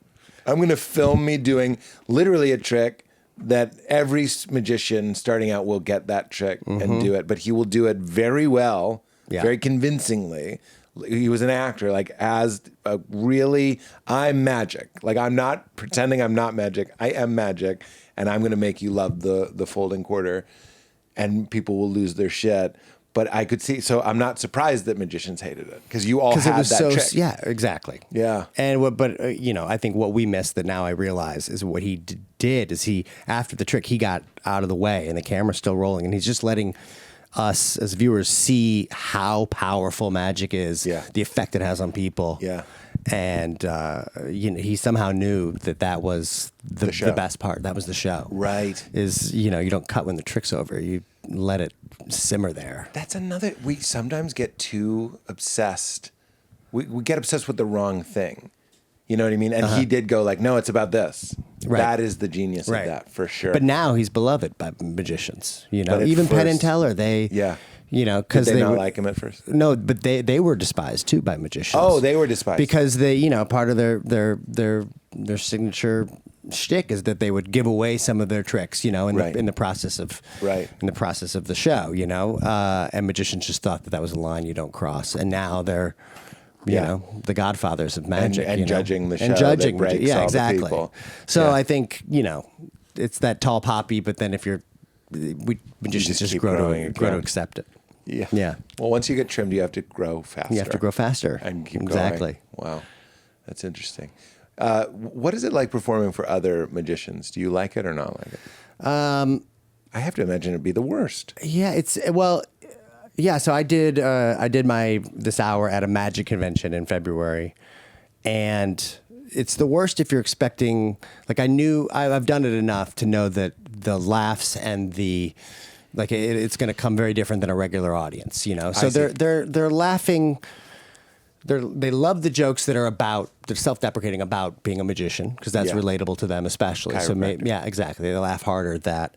I'm going to film me doing literally a trick that every magician starting out will get that trick and do it, but he will do it very well, very convincingly. He was an actor, like I'm magic. Like, I'm not pretending I'm not magic. I am magic, and I'm going to make you love the folding quarter, and people will lose their shit. But I could see, so I'm not surprised that magicians hated it, because you all had that trick. Yeah, exactly. Yeah. And I think what we missed that now I realize is what he did is after the trick, he got out of the way and the camera's still rolling, and he's just letting us as viewers see how powerful magic is, the effect it has on people. Yeah. And he somehow knew that was the best part. That was the show. Right. Is you don't cut when the trick's over. You let it simmer there. That's another. We sometimes get too obsessed. We get obsessed with the wrong thing. You know what I mean? And he did go like, no, it's about this. Right. That is the genius of that, for sure. But now he's beloved by magicians. But even Penn and first- Teller, they because Did they not were, like him at first? No, but they were despised too by magicians. Oh, they were despised because they part of their signature shtick is that they would give away some of their tricks, in the process of the show, and magicians just thought that was a line you don't cross, and now they're the godfathers of magic, and judging the show, and judging, that breaks all the people. So I think it's that tall poppy, but then if magicians just grow to accept it. Yeah. Well, once you get trimmed, you have to grow faster. You have to grow faster and keep exactly. Going. Wow, that's interesting. What is it like performing for other magicians? Do you like it or not like it? I have to imagine it'd be the worst. Yeah, so I did this hour at a magic convention in February, and it's the worst if you're expecting, like, I've done it enough to know that the laughs and it's going to come very different than a regular audience, So they're laughing. They love the jokes they're self-deprecating about being a magician, because that's relatable to them especially. So exactly. They laugh harder at that.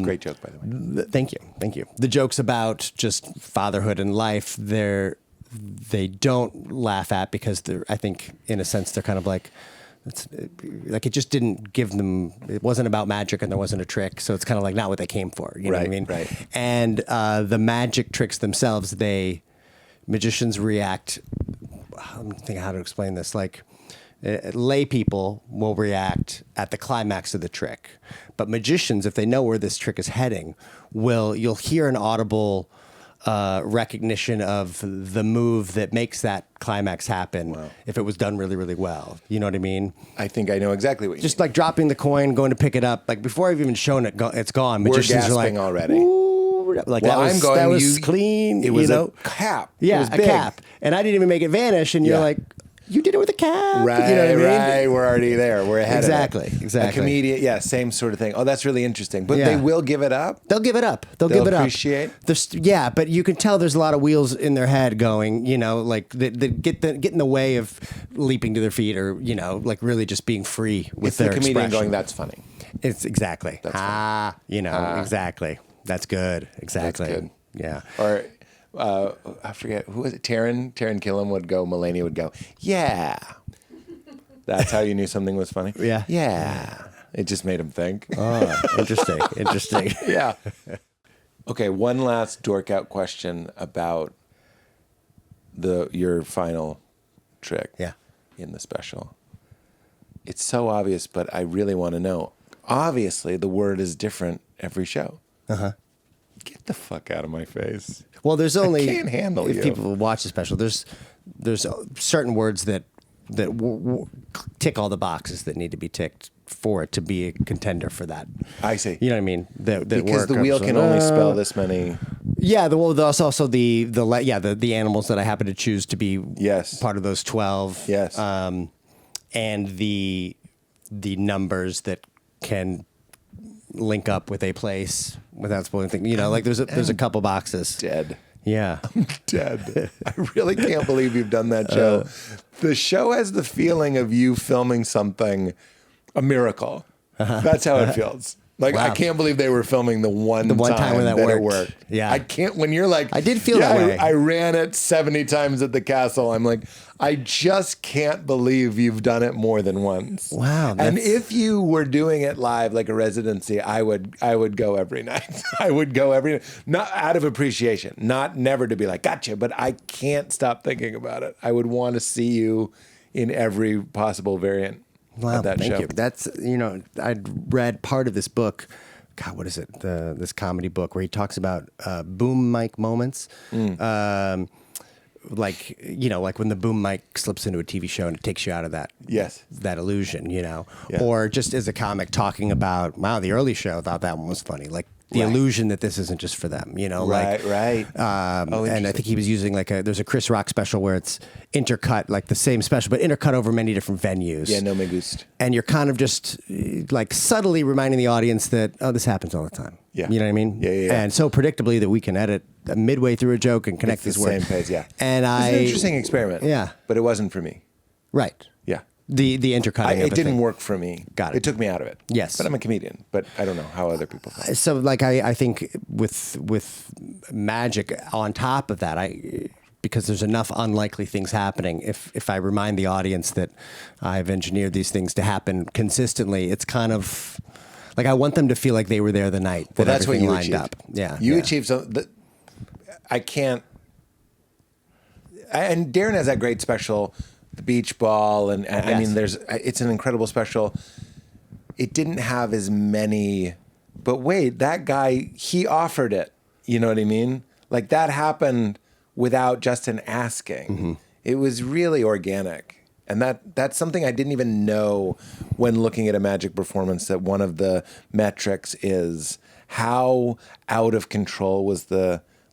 Great joke, by the way. Thank you. The jokes about just fatherhood and life, they don't laugh at, because I think in a sense they're kind of like, It's like it just didn't give them. It wasn't about magic, and there wasn't a trick, so it's kind of like not what they came for. You know what I mean? Right. And the magic tricks themselves, magicians react. I'm thinking how to explain this. Like lay people will react at the climax of the trick, but magicians, if they know where this trick is heading, you'll hear an audible recognition of the move that makes that climax happen. Wow. If it was done really, really well. You know what I mean? I think I know exactly what you Just like dropping the coin, going to pick it up. Like before I've even shown it, it's gone. mean. We're Magicians are gasping like, already. Ooh, like Well, that was clean. It was you know? a cap. Yeah, It was a big. cap. And I didn't even make it vanish. And you're Yeah. like, you did it with a cap. Right, you know what I mean? right. We're already there. We're ahead Exactly, of it. exactly. A comedian, yeah, same sort of thing. Oh, that's really interesting. But Yeah. they will give it up? They'll give it up. They'll They'll give it appreciate? up. Yeah, but you can tell there's a lot of wheels in their head going, you know, like that get in the way of leaping to their feet or, you know, like really just being free with It's their the comedian expression. going, that's funny. It's exactly. That's you know, exactly. That's good. Exactly. That's good. Yeah. Or I forget, who was it? Taryn Killam would go, Mulaney would go, yeah. That's how you knew something was funny? Yeah. Yeah. It just made him think. Oh, interesting. Interesting. Yeah. Okay, one last dork out question about your final trick Yeah. in the special. It's so obvious, but I really want to know. Obviously, the word is different every show. Uh-huh. Get the fuck out of my face. Well, there's only can't handle if you. people watch the special. There's certain words that tick all the boxes that need to be ticked for it to be a contender for that. I see. You know what I mean? That Because work. the wheel So, can only spell this many. Yeah, there's also the animals that I happen to choose to be Yes. part of those 12. Yes. And the numbers that can link up with a place without spoiling things. You know, like there's a couple boxes. Dead. Yeah. Dead. I really can't believe you've done that show. The show has the feeling of you filming something, a miracle. That's how it feels. Like, Wow. I can't believe they were filming the one time when that it worked. worked. Yeah. I can't, when you're like, I did feel that way. I ran it 70 times at the castle. I'm like, I just can't believe you've done it more than once. Wow, And that's- if you were doing it live like a residency, I would go every night. I would go every night. Not out of appreciation, never to be like, gotcha, but I can't stop thinking about it. I would want to see you in every possible variant. Wow, of that thank show. you. That's, I'd read part of this book. God, what is it? This comedy book where he talks about boom mic moments. Like when the boom mic slips into a TV show and it takes you out of that that illusion, Yeah. or just as a comic talking about, wow, the early show, I thought that one was funny. Like the Right. illusion that this isn't just for them, Right. and I interesting. think he was using there's a Chris Rock special where it's intercut, like the same special, but intercut over many different venues. Yeah, no me gust. And you're kind of just like subtly reminding the audience that, oh, this happens all the time. Yeah. You know what I mean? Yeah. And so predictably that we can edit midway through a joke and connect It's these the words. same pace, yeah. And It's an interesting experiment. Yeah. But it wasn't for me. Right. Yeah. The intercutting of It a didn't thing. work for me. Got it. It took me out of it. Yes. But I'm a comedian. But I don't know how other people feel. So like I think with magic on top of that, because there's enough unlikely things happening, if I remind the audience that I've engineered these things to happen consistently, it's kind of like I want them to feel like they were there the night that Well, that's what everything you lined achieved. up. Yeah. You yeah. achieved something. I can't. And Darren has that great special, The Beach Ball, and I Yes. mean, it's an incredible special. It didn't have as many, but wait, that guy, he offered it. You know what I mean? Like that happened without Justin asking. Mm-hmm. It was really organic. And that's something I didn't even know when looking at a magic performance, that one of the metrics is how out of control was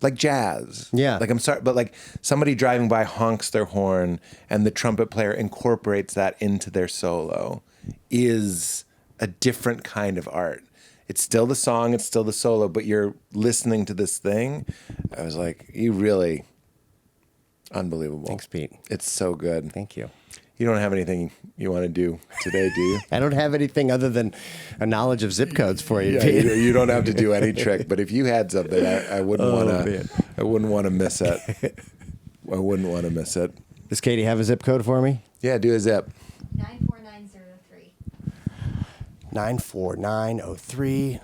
like jazz. Yeah. Like, I'm sorry, but like somebody driving by honks their horn and the trumpet player incorporates that into their solo is a different kind of art. It's still the song, it's still the solo, but you're listening to this thing. I was like, you really, unbelievable. Thanks, Pete. It's so good. Thank you. You don't have anything you want to do today, do you? I don't have anything other than a knowledge of zip codes for you, Yeah, Pete. you don't have to do any trick, but if you had something, I wouldn't want to. man. I wouldn't want to miss it. I wouldn't want to miss it. Does Katie have a zip code for me? Yeah, do a zip. 9490. 94903.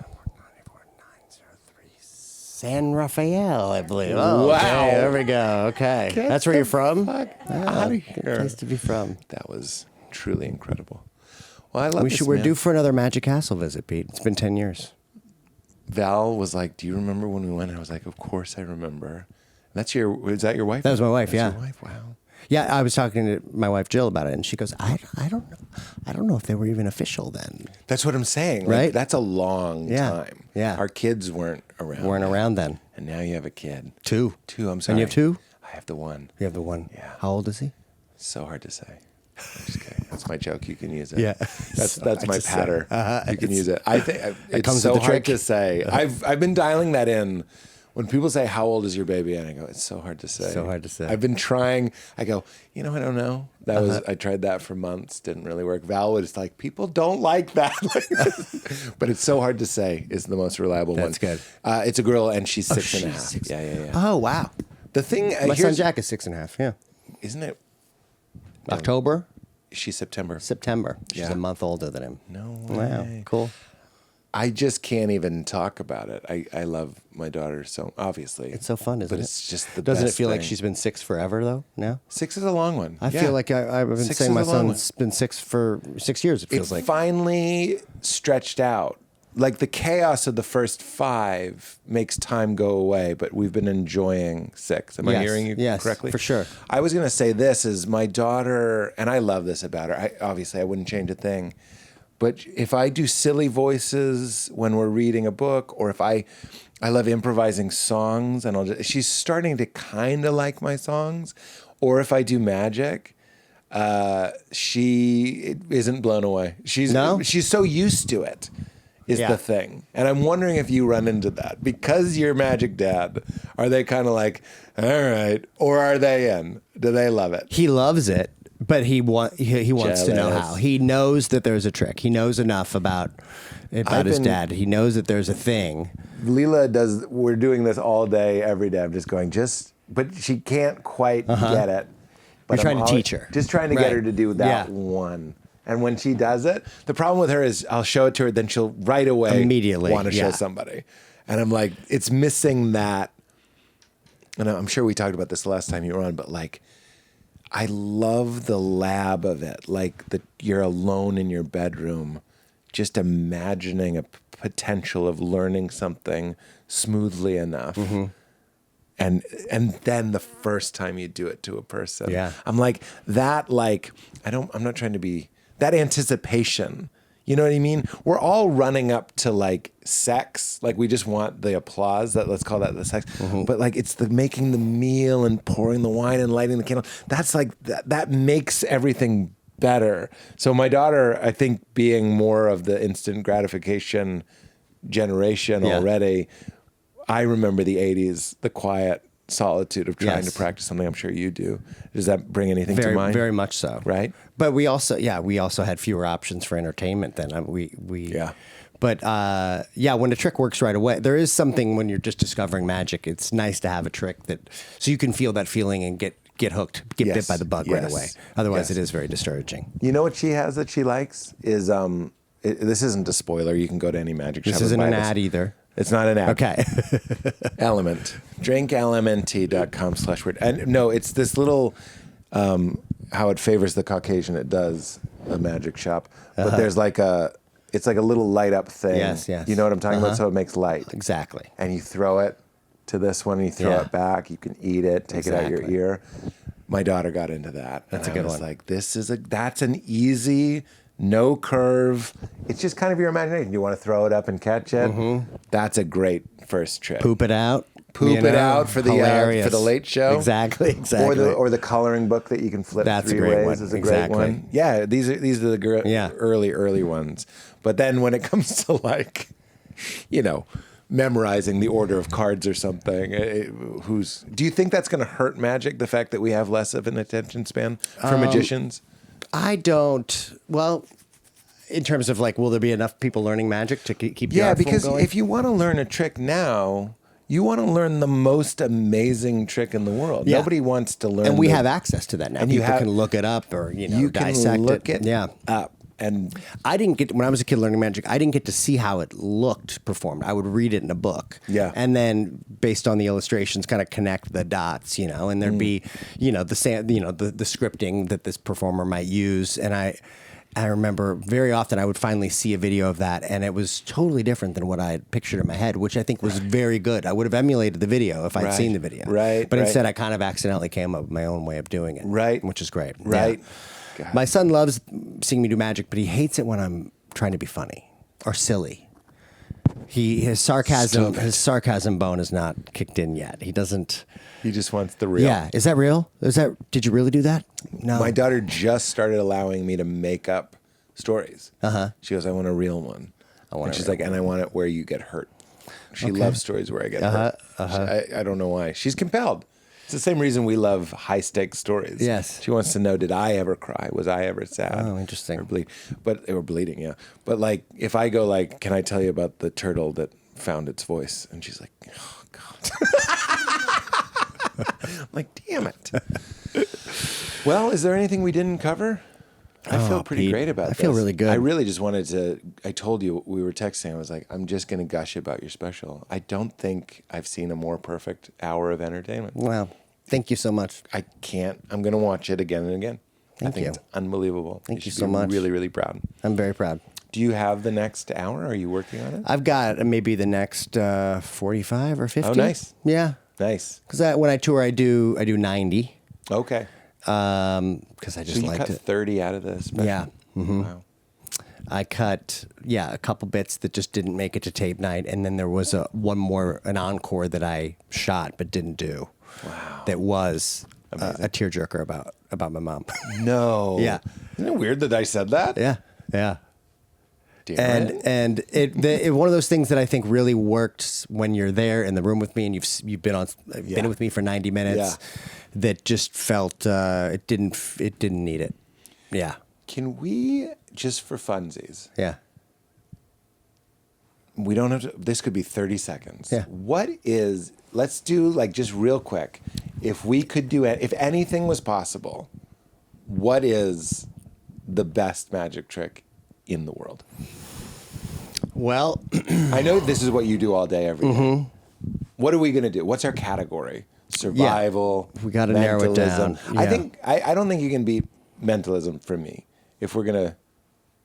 San Rafael, I believe. Oh, Wow. okay, there we go. Okay. That's where you're from? Fuck Yeah, out of here. good place to be from. That was truly incredible. Well, I love this, We're man. due for another Magic Castle visit, Pete. It's been 10 years. Val was like, "Do you remember when we went?" And I was like, "Of course I remember." Is that your wife? That was my wife, That's yeah. your wife? Wow. Yeah, I was talking to my wife Jill about it, and she goes, "I don't know. I don't know if they were even official then." That's what I'm saying. Like, Right? that's a long Yeah. time. Yeah. Our kids weren't around. Weren't around then. And now you have a kid. Two. I'm sorry. And you have two? I have the one. You have the one. Yeah. How old is he? So hard to say. I'm just kidding. That's my joke. You can use it. Yeah. That's So that's hard my to say. patter. You can use it. I think it's comes so with the hard trick. to say. I've been dialing that in. When people say, "How old is your baby?" and I go, "It's so hard to say." So hard to say. I've been trying. I go, I don't know. That was I tried that for months. Didn't really work. Val was like, people don't like that. But it's so hard to say. Is the most reliable one. That's good. It's a girl, and she's 6 and a she's half. 6. Yeah. Oh, wow. The thing, My son Jack is 6.5. Yeah. isn't it? October, She's September. September. She's Yeah. a month older than him. No Wow. way. Cool. I just can't even talk about it. I love my daughter so obviously. It's so fun, isn't but it? it's just the Doesn't it best feel like thing. she's been 6 forever, though, now? 6 is a long one. I Yeah. feel like I've been 6 saying is my a long one. son's been 6 for 6 years, it feels It like. finally stretched out. Like the chaos of the first 5 makes time go away, but we've been enjoying 6. Am I Yes. hearing you Yes, correctly? for sure. I was going to say this is my daughter, and I love this about her. Obviously, I wouldn't change a thing. But if I do silly voices when we're reading a book, or if I love improvising songs, and she's starting to kind of like my songs, or if I do magic, she isn't blown away. She's so used to it. Is Yeah. the thing. And I'm wondering if you run into that. Because you're Magic Dad, are they kind of like, all right, or are they in? Do they love it? He loves it, but he wants to know Jealous. how. He knows that there's a trick. He knows enough about his dad. He knows that there's a thing. Leela we're doing this all day, every day. I'm just going, but she can't quite get it. But You're trying to teach her. Just trying to get her to do that one. And when she does it, the problem with her is I'll show it to her, then she'll right away Immediately, want to show yeah. somebody. And I'm like, it's missing that. And I'm sure we talked about this the last time you were on, but like, I love the lab of it. Like you're alone in your bedroom, just imagining a potential of learning something smoothly enough. Mm-hmm. And then the first time you do it to a person, I'm like that. Like I'm not trying to be that anticipation. You know what I mean? We're all running up to like sex. Like we just want the applause. Let's call that the sex. Mm-hmm. But like it's the making the meal and pouring the wine and lighting the candle. That's like that makes everything better. So my daughter, I think, being more of the instant gratification generation already. I remember the 80s, the quiet solitude of trying to practice something. I'm sure you do. Does that bring anything to mind? Very much so. Right? But we also had fewer options for entertainment then. But when a trick works right away, there is something when you're just discovering magic. It's nice to have a trick so you can feel that feeling and get hooked, get bit by the bug right away. Otherwise, it is very discouraging. You know what she has that she likes is this isn't a spoiler. You can go to any magic shop. This isn't an ad either. It's not an ad. Okay. Element. drinklmnt.com/word. And no, it's this little, how it favors the Caucasian. It does a magic shop. But there's it's like a little light up thing. Yes. You know what I'm talking about? So it makes light. Exactly. And you throw it to this one and you throw it back. You can eat it, take it out your ear. My daughter got into that. That's a good one. Like, that's an easy, no curve. It's just kind of your imagination. You want to throw it up and catch it. Mm-hmm. That's a great first trick. Poop it out. Poop it out for the late show. Exactly. Or the coloring book that you can flip That's 3 a great ways one. is a great one. Yeah, these are the early ones. But then when it comes to memorizing the order of cards or something, do you think that's going to hurt magic? The fact that we have less of an attention span for magicians? I don't. Well, in terms of will there be enough people learning magic to keep the art form because going? if you want to learn a trick now, you want to learn the most amazing trick in the world. Yeah. Nobody wants to learn. And we have access to that now. And People can look it up or you dissect can look it. it up. And I didn't get, when I was a kid learning magic, I didn't get to see how it looked performed. I would read it in a book. Yeah. And then based on the illustrations, kind of connect the dots, and there'd be, the scripting that this performer might use. And I remember very often I would finally see a video of that, and it was totally different than what I had pictured in my head, which I think was very good. I would have emulated the video if I'd seen the video. Right. But instead I kind of accidentally came up with my own way of doing it. Right. Which is great. Right. Yeah. God. My son loves seeing me do magic, but he hates it when I'm trying to be funny or silly. His sarcasm bone is not kicked in yet. He doesn't. He just wants the real. Yeah, is that real? Did you really do that? No. My daughter just started allowing me to make up stories. She goes, I want a real one. And she's like, and I want it where you get hurt. She loves stories where I get hurt. I don't know why. She's compelled. It's the same reason we love high stakes stories. Yes. She wants to know, did I ever cry? Was I ever sad? Oh, interesting. Or bleed? Or bleeding, yeah. But like, if I go like, can I tell you about the turtle that found its voice? And she's like, oh God. I'm like, damn it. Well, is there anything we didn't cover? I feel pretty Pete, great about this. I feel really good. I really just wanted to, I told you, we were texting, I was like, I'm just going to gush about your special. I don't think I've seen a more perfect hour of entertainment. Wow. Thank you so much. I can't. I'm going to watch it again and again. Thank I think you. it's unbelievable. Thank you should so be much. Really, really proud. I'm very proud. Do you have the next hour? Are you working on it? I've got maybe the next 45 or 50. Oh, nice. Yeah. Nice. Because when I tour, I do 90. Okay. Because I just So you liked cut it. 30 out of this special? Yeah. Mm-hmm. Wow. I cut, a couple bits that just didn't make it to tape night, and then there was an encore that I shot but didn't do. Wow. That was a tearjerker about my mom. No. Yeah. Isn't it weird that I said that? Yeah. Damn it. And it one of those things that I think really worked when you're there in the room with me and you've been with me for 90 minutes. That just felt it didn't need it. Yeah. Can we, just for funsies, Yeah. we don't have to, this could be 30 seconds. Yeah. Let's do like just real quick. If we could do it, if anything was possible, what is the best magic trick in the world? Well, I know this is what you do all day, every day. What are we going to do? What's our category? Survival. We gotta narrow it down. Mentalism. I don't think you can beat mentalism for me. If we're going to,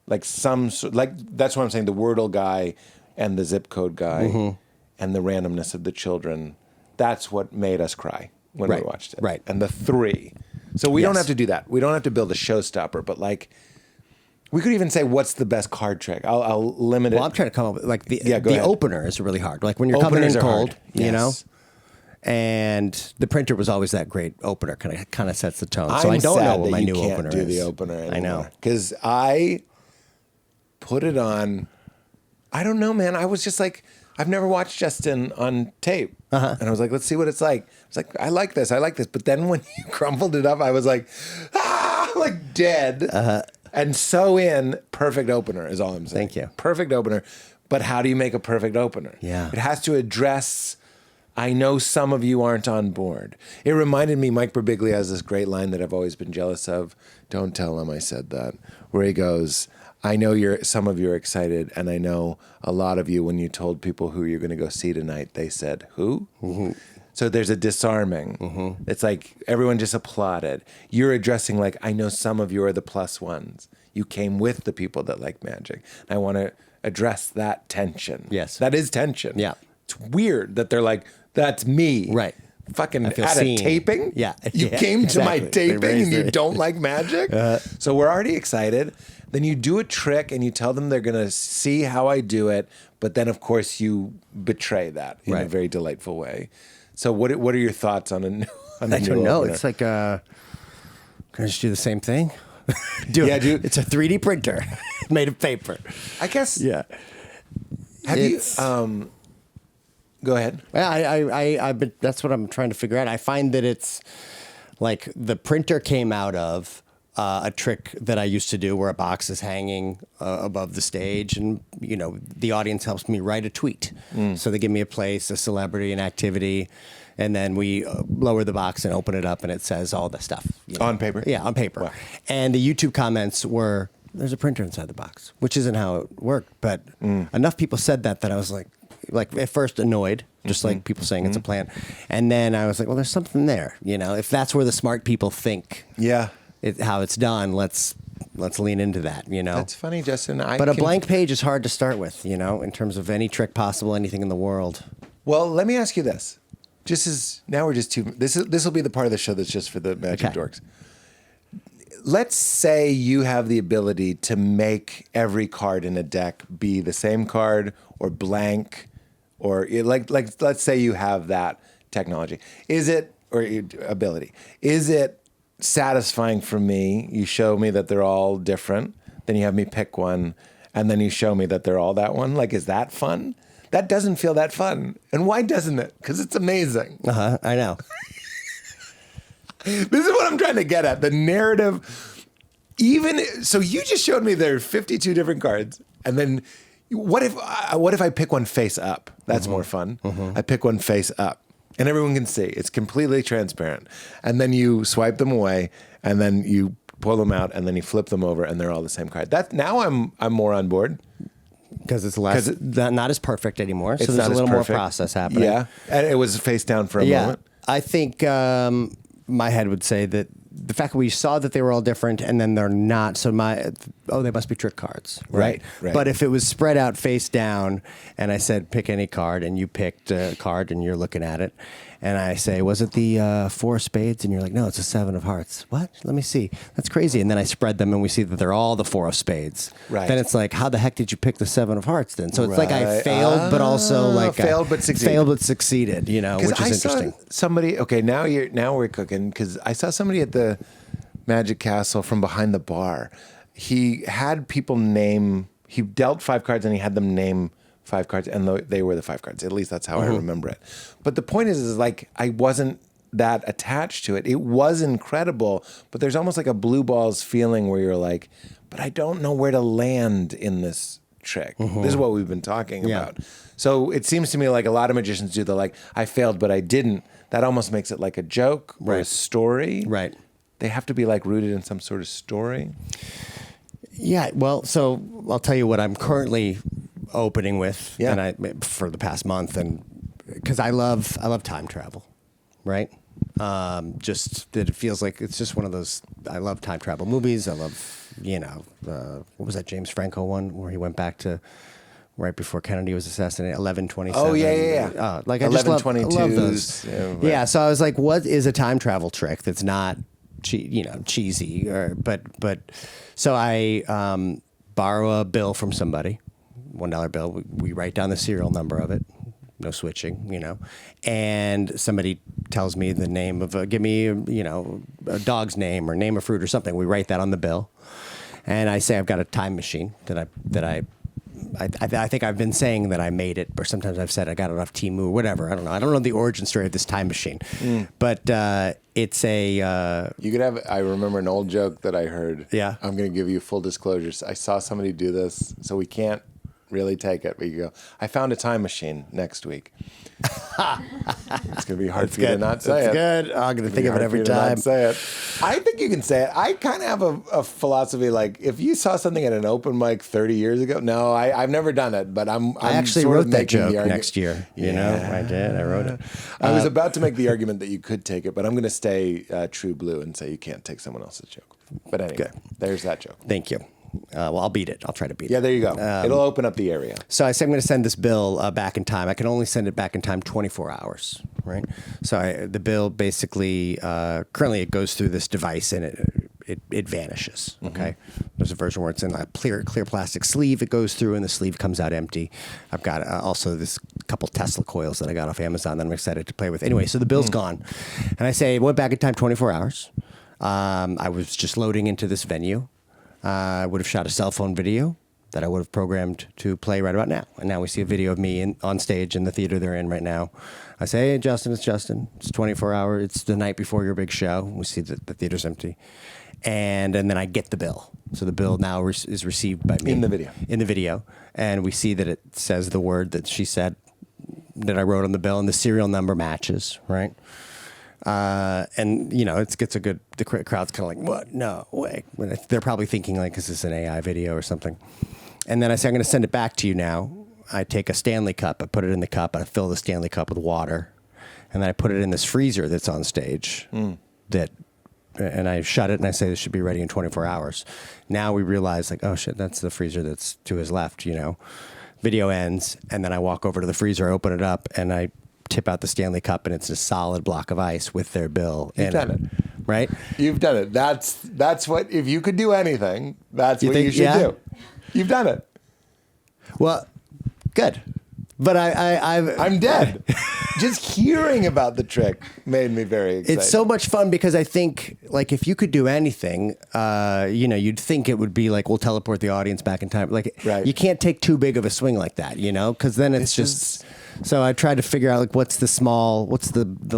that's what I'm saying, the Wordle guy and the zip code guy and the randomness of the children, that's what made us cry when we watched it. Right. And the three. So we don't have to do that. We don't have to build a showstopper, but like, we could even say, what's the best card trick? I'll limit it. Well, I'm trying to come up with, like, the ahead. opener is really hard. Like when you're coming in cold, Yes. you know? And the printer was always that great opener, kind of sets the tone. So I don't know what my new opener is. I can't do the opener anymore. I know. Because I put it on, I don't know, man. I was just like, I've never watched Justin on tape. And I was like, let's see what it's like. I was like, I like this. But then when you crumpled it up, I was like, like dead. And so perfect opener is all I'm saying. Thank you. Perfect opener. But how do you make a perfect opener? Yeah. It has to address, I know some of you aren't on board. It reminded me, Mike Birbiglia has this great line that I've always been jealous of. Don't tell him I said that. Where he goes, I know some of you are excited, and I know a lot of you, when you told people who you're going to go see tonight, they said, who? So there's a disarming. It's like everyone just applauded. You're addressing like, I know some of you are the plus ones. You came with the people that like magic. I want to address that tension. Yes. That is tension. Yeah. It's weird that they're like, that's me. Right. Fucking at seen. a taping? Yeah. You Yeah, came to my exactly. taping and you don't like magic? So we're already excited. Then you do a trick and you tell them they're going to see how I do it. But then, of course, you betray that in a very delightful way. So what are your thoughts on a new I don't know. opener? It's like, can I just do the same thing? It's a 3D printer made of paper. I guess. Yeah. Have you? Go ahead. Yeah, that's what I'm trying to figure out. I find that it's like the printer came out of a trick that I used to do where a box is hanging above the stage and, the audience helps me write a tweet. So they give me a place, a celebrity, an activity, and then we lower the box and open it up and it says all the stuff. On paper? Yeah, on paper. Wow. And the YouTube comments were there's a printer inside the box, which isn't how it worked. But enough people said that I was like at first annoyed, just like people saying it's a plant. And then I was like, well, there's something there. You know, if that's where the smart people think how it's done, let's lean into that, you know. That's funny, Justin. But a blank page is hard to start with, you know, in terms of any trick possible, anything in the world. Well, let me ask you this. Now we're just this will be the part of the show that's just for the magic dorks. Let's say you have the ability to make every card in a deck be the same card or blank, or let's say you have that technology. Is it satisfying for me? You show me that they're all different, then you have me pick one, and then you show me that they're all that one. Like, is that fun? That doesn't feel that fun. And why doesn't it? Because it's amazing. I know. This is what I'm trying to get at. The narrative, so you just showed me there are 52 different cards. And then what if I pick one face up? That's more fun. I pick one face up and everyone can see. It's completely transparent. And then you swipe them away and then you pull them out and then you flip them over and they're all the same card. Now I'm more on board. Because it's not as perfect anymore. So there's a little more process happening. Yeah. And it was face down for a moment. I think my head would say that the fact that we saw that they were all different and then they're not, so they must be trick cards, right? But if it was spread out face down and I said, pick any card, and you picked a card and you're looking at it, and I say, was it the 4 of spades? And you're like, no, it's a 7 of hearts. What? Let me see. That's crazy. And then I spread them and we see that they're all the 4 of spades. Right. Then it's like, how the heck did you pick the 7 of hearts then? So it's like I failed, but also like failed but succeeded. Failed but succeeded, you know, which is interesting. Somebody, okay, now we're cooking, because I saw somebody at the Magic Castle from behind the bar. He had people he dealt 5 cards and he had them name 5 cards, and they were the 5 cards. At least that's how I remember it. But the point is like, I wasn't that attached to it. It was incredible, but there's almost like a blue balls feeling where you're like, but I don't know where to land in this trick. This is what we've been talking about. So it seems to me like a lot of magicians do the like, I failed, but I didn't. That almost makes it like a joke or a story. Right. They have to be like rooted in some sort of story. Yeah. Well, so I'll tell you what I'm currently opening with, and for the past month, and because I love time travel, right? Just that it feels like it's just one of those. I love time travel movies. I love, what was that James Franco one where he went back to right before Kennedy was assassinated, 11/27. Oh yeah. Like I just love those. Yeah. So I was like, what is a time travel trick that's not cheesy, but so I borrow a bill from somebody, $1 bill. We write down the serial number of it, no switching, and somebody tells me the name of give me a dog's name or name of fruit or something. We write that on the bill, and I say I've got a time machine I think I've been saying that I made it, or sometimes I've said I got it off Temu, whatever. I don't know. I don't know the origin story of this time machine, but it's a. You could have. I remember an old joke that I heard. Yeah. I'm going to give you full disclosures. I saw somebody do this, so we can't really take it. But you go, I found a time machine next week. It's going to be hard for you to not say it. That's good. I'm going to think of it every time. Say it. I think you can say it. I kind of have a philosophy like, if you saw something at an open mic 30 years ago, no, I've never done it, but I actually wrote that joke next year. I did. I wrote it. I was about to make the argument that you could take it, but I'm going to stay true blue and say you can't take someone else's joke. But anyway, there's that joke. Thank you. Well, I'll beat it. I'll try to beat it. Yeah, there you go. It'll open up the area. So I say I'm going to send this bill back in time. I can only send it back in time 24 hours, right? So the bill basically, currently it goes through this device and it vanishes, okay? There's a version where it's in a clear plastic sleeve. It goes through and the sleeve comes out empty. I've got also this couple Tesla coils that I got off Amazon that I'm excited to play with. Anyway, so the bill's gone. And I say, went back in time 24 hours. I was just loading into this venue. I would have shot a cell phone video that I would have programmed to play right about now. And now we see a video of me on stage in the theater they're in right now. I say, hey, Justin, it's Justin. It's 24 hours. It's the night before your big show. We see that the theater's empty. And then I get the bill. So the bill now is received by me. In the video. In the video. And we see that it says the word that she said that I wrote on the bill, and the serial number matches, right? And it gets the crowd's kind of like, what? No way. They're probably thinking like, is this an AI video or something? And then I say, I'm going to send it back to you now. I take a Stanley cup, I put it in the cup, I fill the Stanley cup with water, and then I put it in this freezer that's on stage and I shut it and I say this should be ready in 24 hours. Now we realize like, oh shit, that's the freezer that's to his left, Video ends, and then I walk over to the freezer, open it up, and I tip out the Stanley cup, and it's a solid block of ice with their bill in it. You've done it. Right? You've done it. That's what, if you could do anything, that's what you should do. You've done it. Well, good. But I'm dead. Just hearing about the trick made me very excited. It's so much fun because I think, like, if you could do anything, you'd think it would be like, we'll teleport the audience back in time. Like, you can't take too big of a swing like that, because then it's just. So I tried to figure out like what's the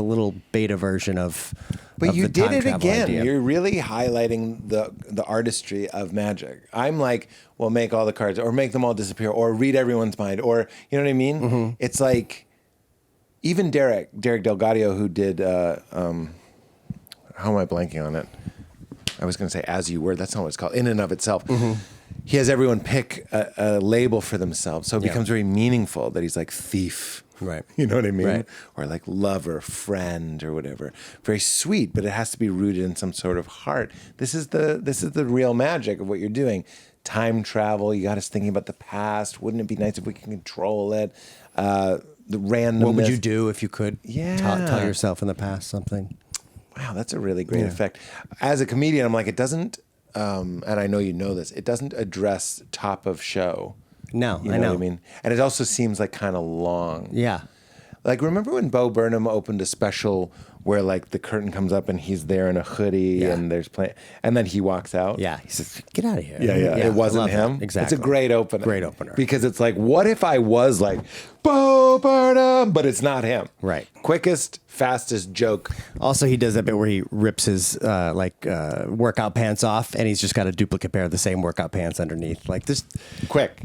little beta version of. But of you the did time it travel again. idea. You're really highlighting the artistry of magic. I'm like, well, make all the cards, or make them all disappear, or read everyone's mind, or you know what I mean? Mm-hmm. It's like, even Derek Delgadio, who did, how am I blanking on it? I was going to say As You Were. That's not what it's called. In and of Itself. Mm-hmm. He has everyone pick a label for themselves. So it becomes very meaningful that he's like thief. Right. You know what I mean? Right. Or like lover, friend, or whatever. Very sweet, but it has to be rooted in some sort of heart. This is the real magic of what you're doing. Time travel, you got us thinking about the past. Wouldn't it be nice if we can control it? The randomness. What would you do if you could tell yourself in the past something? Wow, that's a really great effect. As a comedian, I'm like, it doesn't, and I know you know this, it doesn't address top of show. No, I know what I mean? And it also seems like kind of long. Yeah. Like, remember when Bo Burnham opened a special where like the curtain comes up and he's there in a hoodie and there's and then he walks out? Yeah. He says, get out of here. Yeah. It wasn't him. That. Exactly. It's a great opener. Great opener. Because it's like, what if I was like Bo Burnham, but it's not him? Right. Quickest, fastest joke. Also, he does that bit where he rips his workout pants off, and he's just got a duplicate pair of the same workout pants underneath. Like this, Quick.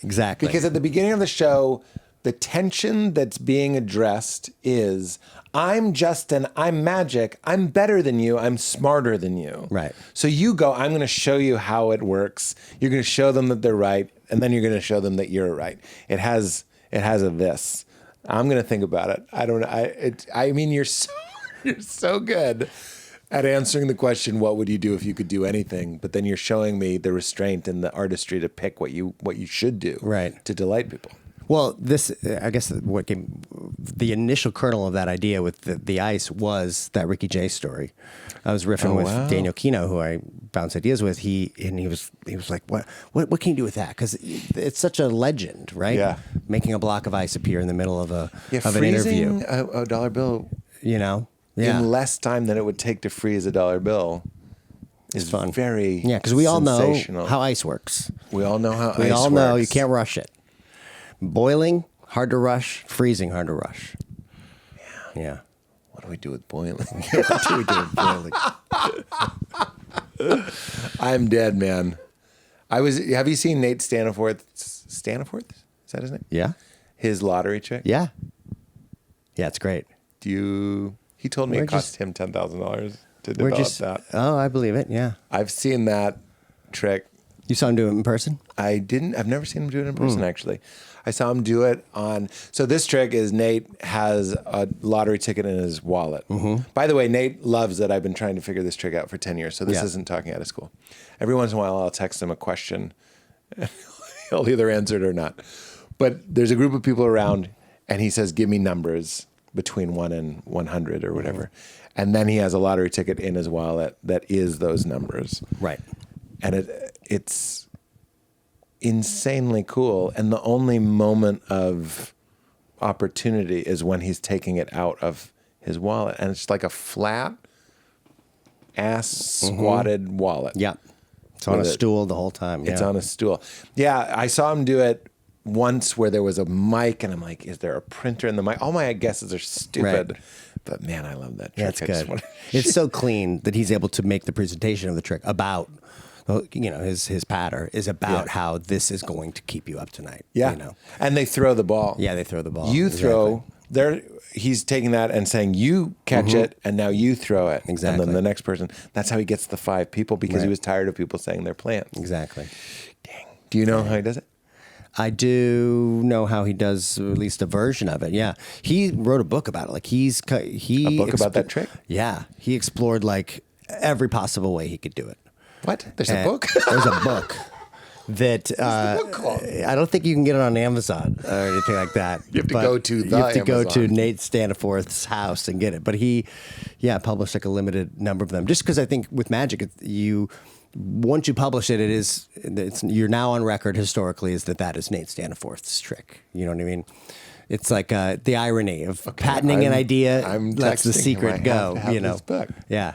Exactly. Because at the beginning of the show, the tension that's being addressed is, I'm Justin, I'm magic, I'm better than you, I'm smarter than you. Right. So you go, I'm going to show you how it works. You're going to show them that they're right, and then you're going to show them that you're right. It has a this. I'm going to think about it. I don't know. I mean, you're so good at answering the question, what would you do if you could do anything? But then you're showing me the restraint and the artistry to pick what you should do to delight people. Well, this, I guess, what came, the initial kernel of that idea with the ice was that Ricky Jay story. I was riffing with Daniel Kino, who I bounced ideas with. He was like, what can you do with that? Because it's such a legend, right? Yeah. Making a block of ice appear in the middle of an freezing interview. a dollar bill, in less time than it would take to freeze a dollar bill. Is fun. Very because we all know how ice works. We all know how ice works. We all know you can't rush it. Boiling, hard to rush. Freezing, hard to rush. Yeah. What do we do with boiling? What do we do with boiling? I'm dead, man. Have you seen Nate Staniforth? Staniforth? Is that his name? Yeah. His lottery trick? Yeah. Yeah, it's great. He told me it cost him $10,000 to develop that. Oh, I believe it. Yeah. I've seen that trick. You saw him do it in person? I've never seen him do it in person, actually. I saw him do it so this trick is Nate has a lottery ticket in his wallet. Mm-hmm. By the way, Nate loves that I've been trying to figure this trick out for 10 years, so this isn't talking out of school. Every once in a while, I'll text him a question. He'll either answer it or not. But there's a group of people around, and he says, give me numbers between 1 and 100 or whatever. Mm-hmm. And then he has a lottery ticket in his wallet that is those numbers. Right. And it's insanely cool. And the only moment of opportunity is when he's taking it out of his wallet. And it's like a flat ass squatted wallet. Yeah. It's on a stool the whole time. It's on a stool. Yeah. I saw him do it once where there was a mic, and I'm like, is there a printer in the mic? All my guesses are stupid. Right. But man, I love that trick. That's good. It's so clean that he's able to make the presentation of the trick about, his patter is about how this is going to keep you up tonight. Yeah. And they throw the ball. Yeah, they throw the ball. You throw he's taking that and saying, you catch it, and now you throw it. Exactly. And then the next person. That's how he gets the 5 people, because he was tired of people saying their plans. Exactly. Dang. Do you know how he does it? I do know how he does at least a version of it. Yeah, he wrote a book about it. Like he A book about that trick? Yeah, he explored like every possible way he could do it. What? There's a book? There's a book that What's the book called? I don't think you can get it on Amazon or anything like that. You have to But go to you have to go to Amazon. Nate Staniforth's house and get it. But he, published like a limited number of them. Just because I think with magic, once you publish it, you're now on record historically is that is Nate Staniforth's trick. You know what I mean? It's like the irony of patenting an idea lets the secret go. This book. Yeah.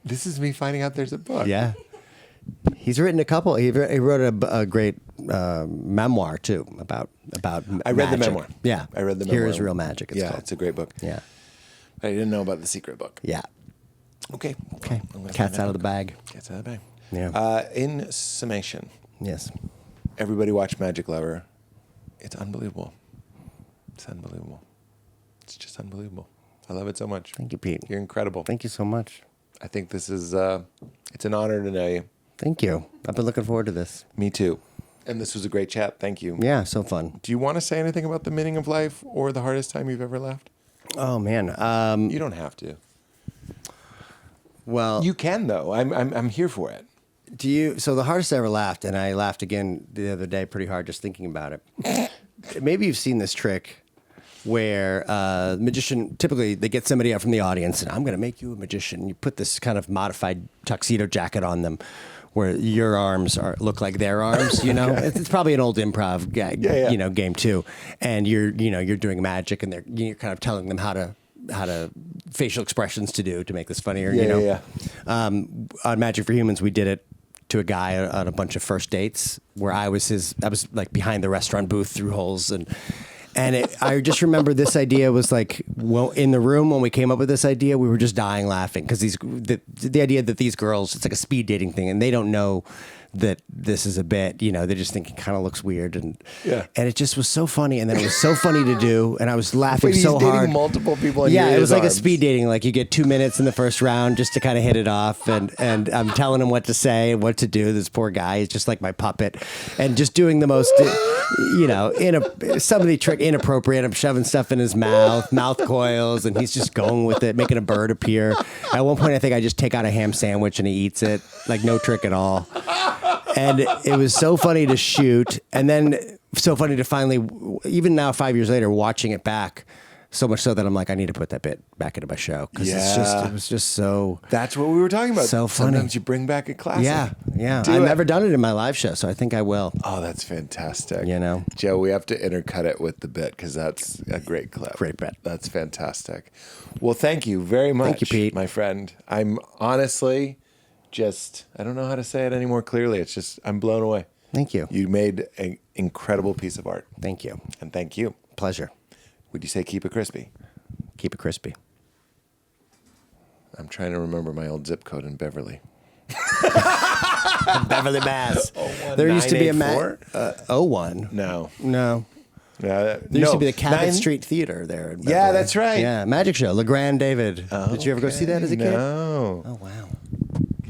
This is me finding out there's a book. Yeah. He's written a couple. He wrote a great memoir too about I read the magic. memoir. Yeah, I read the memoir. Here is Real Magic. It's called. It's a great book. Yeah, I didn't know about the secret book. yeah. Okay. Okay. I'm gonna Cat's find out that of the book. bag. Cat's out of the bag. Yeah. In summation, Yes. everybody watch Magic Lover. It's unbelievable. It's unbelievable. It's just unbelievable. I love it so much. Thank you, Pete. You're incredible. Thank you so much. I think this is it's an honor to know you. Thank you. I've been looking forward to this. Me too. And this was a great chat. Thank you. Yeah, so fun. Do you want to say anything about the meaning of life or the hardest time you've ever laughed? Oh man. You don't have to. Well, You can though. I'm here for it. So the hardest I ever laughed, and I laughed again the other day pretty hard just thinking about it. Maybe you've seen this trick where the magician, typically they get somebody out from the audience and I'm going to make you a magician. You put this kind of modified tuxedo jacket on them where your arms look like their arms, you know. It's probably an old improv gag, game too. And you're doing magic and you're kind of telling them how to facial expressions to do to make this funnier, you know. On Magic for Humans, we did it to a guy on a bunch of first dates where I was like behind the restaurant booth through holes and I just remember this idea was like, well, in the room when we came up with this idea, we were just dying laughing because the idea that these girls, it's like a speed dating thing, and they don't know that this is a bit, you know, they just think it kind of looks weird, and it just was so funny, and then it was so funny to do, and I was laughing so dating hard. Multiple people. It was like a speed dating. Like you get 2 minutes in the first round just to kind of hit it off, and I'm telling him what to say and what to do. This poor guy is just like my puppet, and just doing the most, somebody trick inappropriate. I'm shoving stuff in his mouth coils, and he's just going with it, making a bird appear. At one point, I think I just take out a ham sandwich and he eats it, like no trick at all. And it was so funny to shoot, and then so funny to finally, even now 5 years later, watching it back, so much so that I'm like, I need to put that bit back into my show because it was just so. That's what we were talking about. So funny. Sometimes you bring back a classic. Yeah. I've never done it in my live show, so I think I will. Oh, that's fantastic. You know, Joe, we have to intercut it with the bit because that's a great clip. Great bit. That's fantastic. Well, thank you very much. Thank you, Pete. My friend. I'm honestly I don't know how to say it any more clearly. It's just, I'm blown away. Thank you. You made an incredible piece of art. Thank you. And thank you. Pleasure. Would you say keep it crispy? Keep it crispy. I'm trying to remember my old zip code in Beverly. Beverly, Mass. Oh, There used to be a 984? 01. No. There used to be the Cabot Street Theater there. In Beverly. Yeah, that's right. Yeah, magic show. LeGrand David. Did you ever go see that as a kid? No. Oh, wow.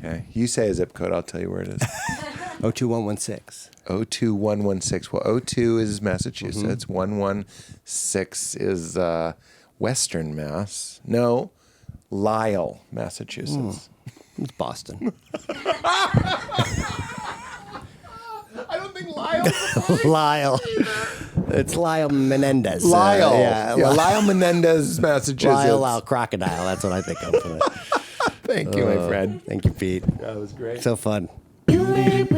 Okay. You say a zip code, I'll tell you where it is. 02116. 02116. Well, 02 is Massachusetts. 116 is Western Mass. No, Lisle, Massachusetts. It's Boston. I don't think Lisle. Lyle. It's Lyle Menendez. Lyle. Lyle Menendez, Massachusetts. Lyle Crocodile. That's what I think of. Thank you, my friend. Thank you, Pete. That was great. So fun. You made it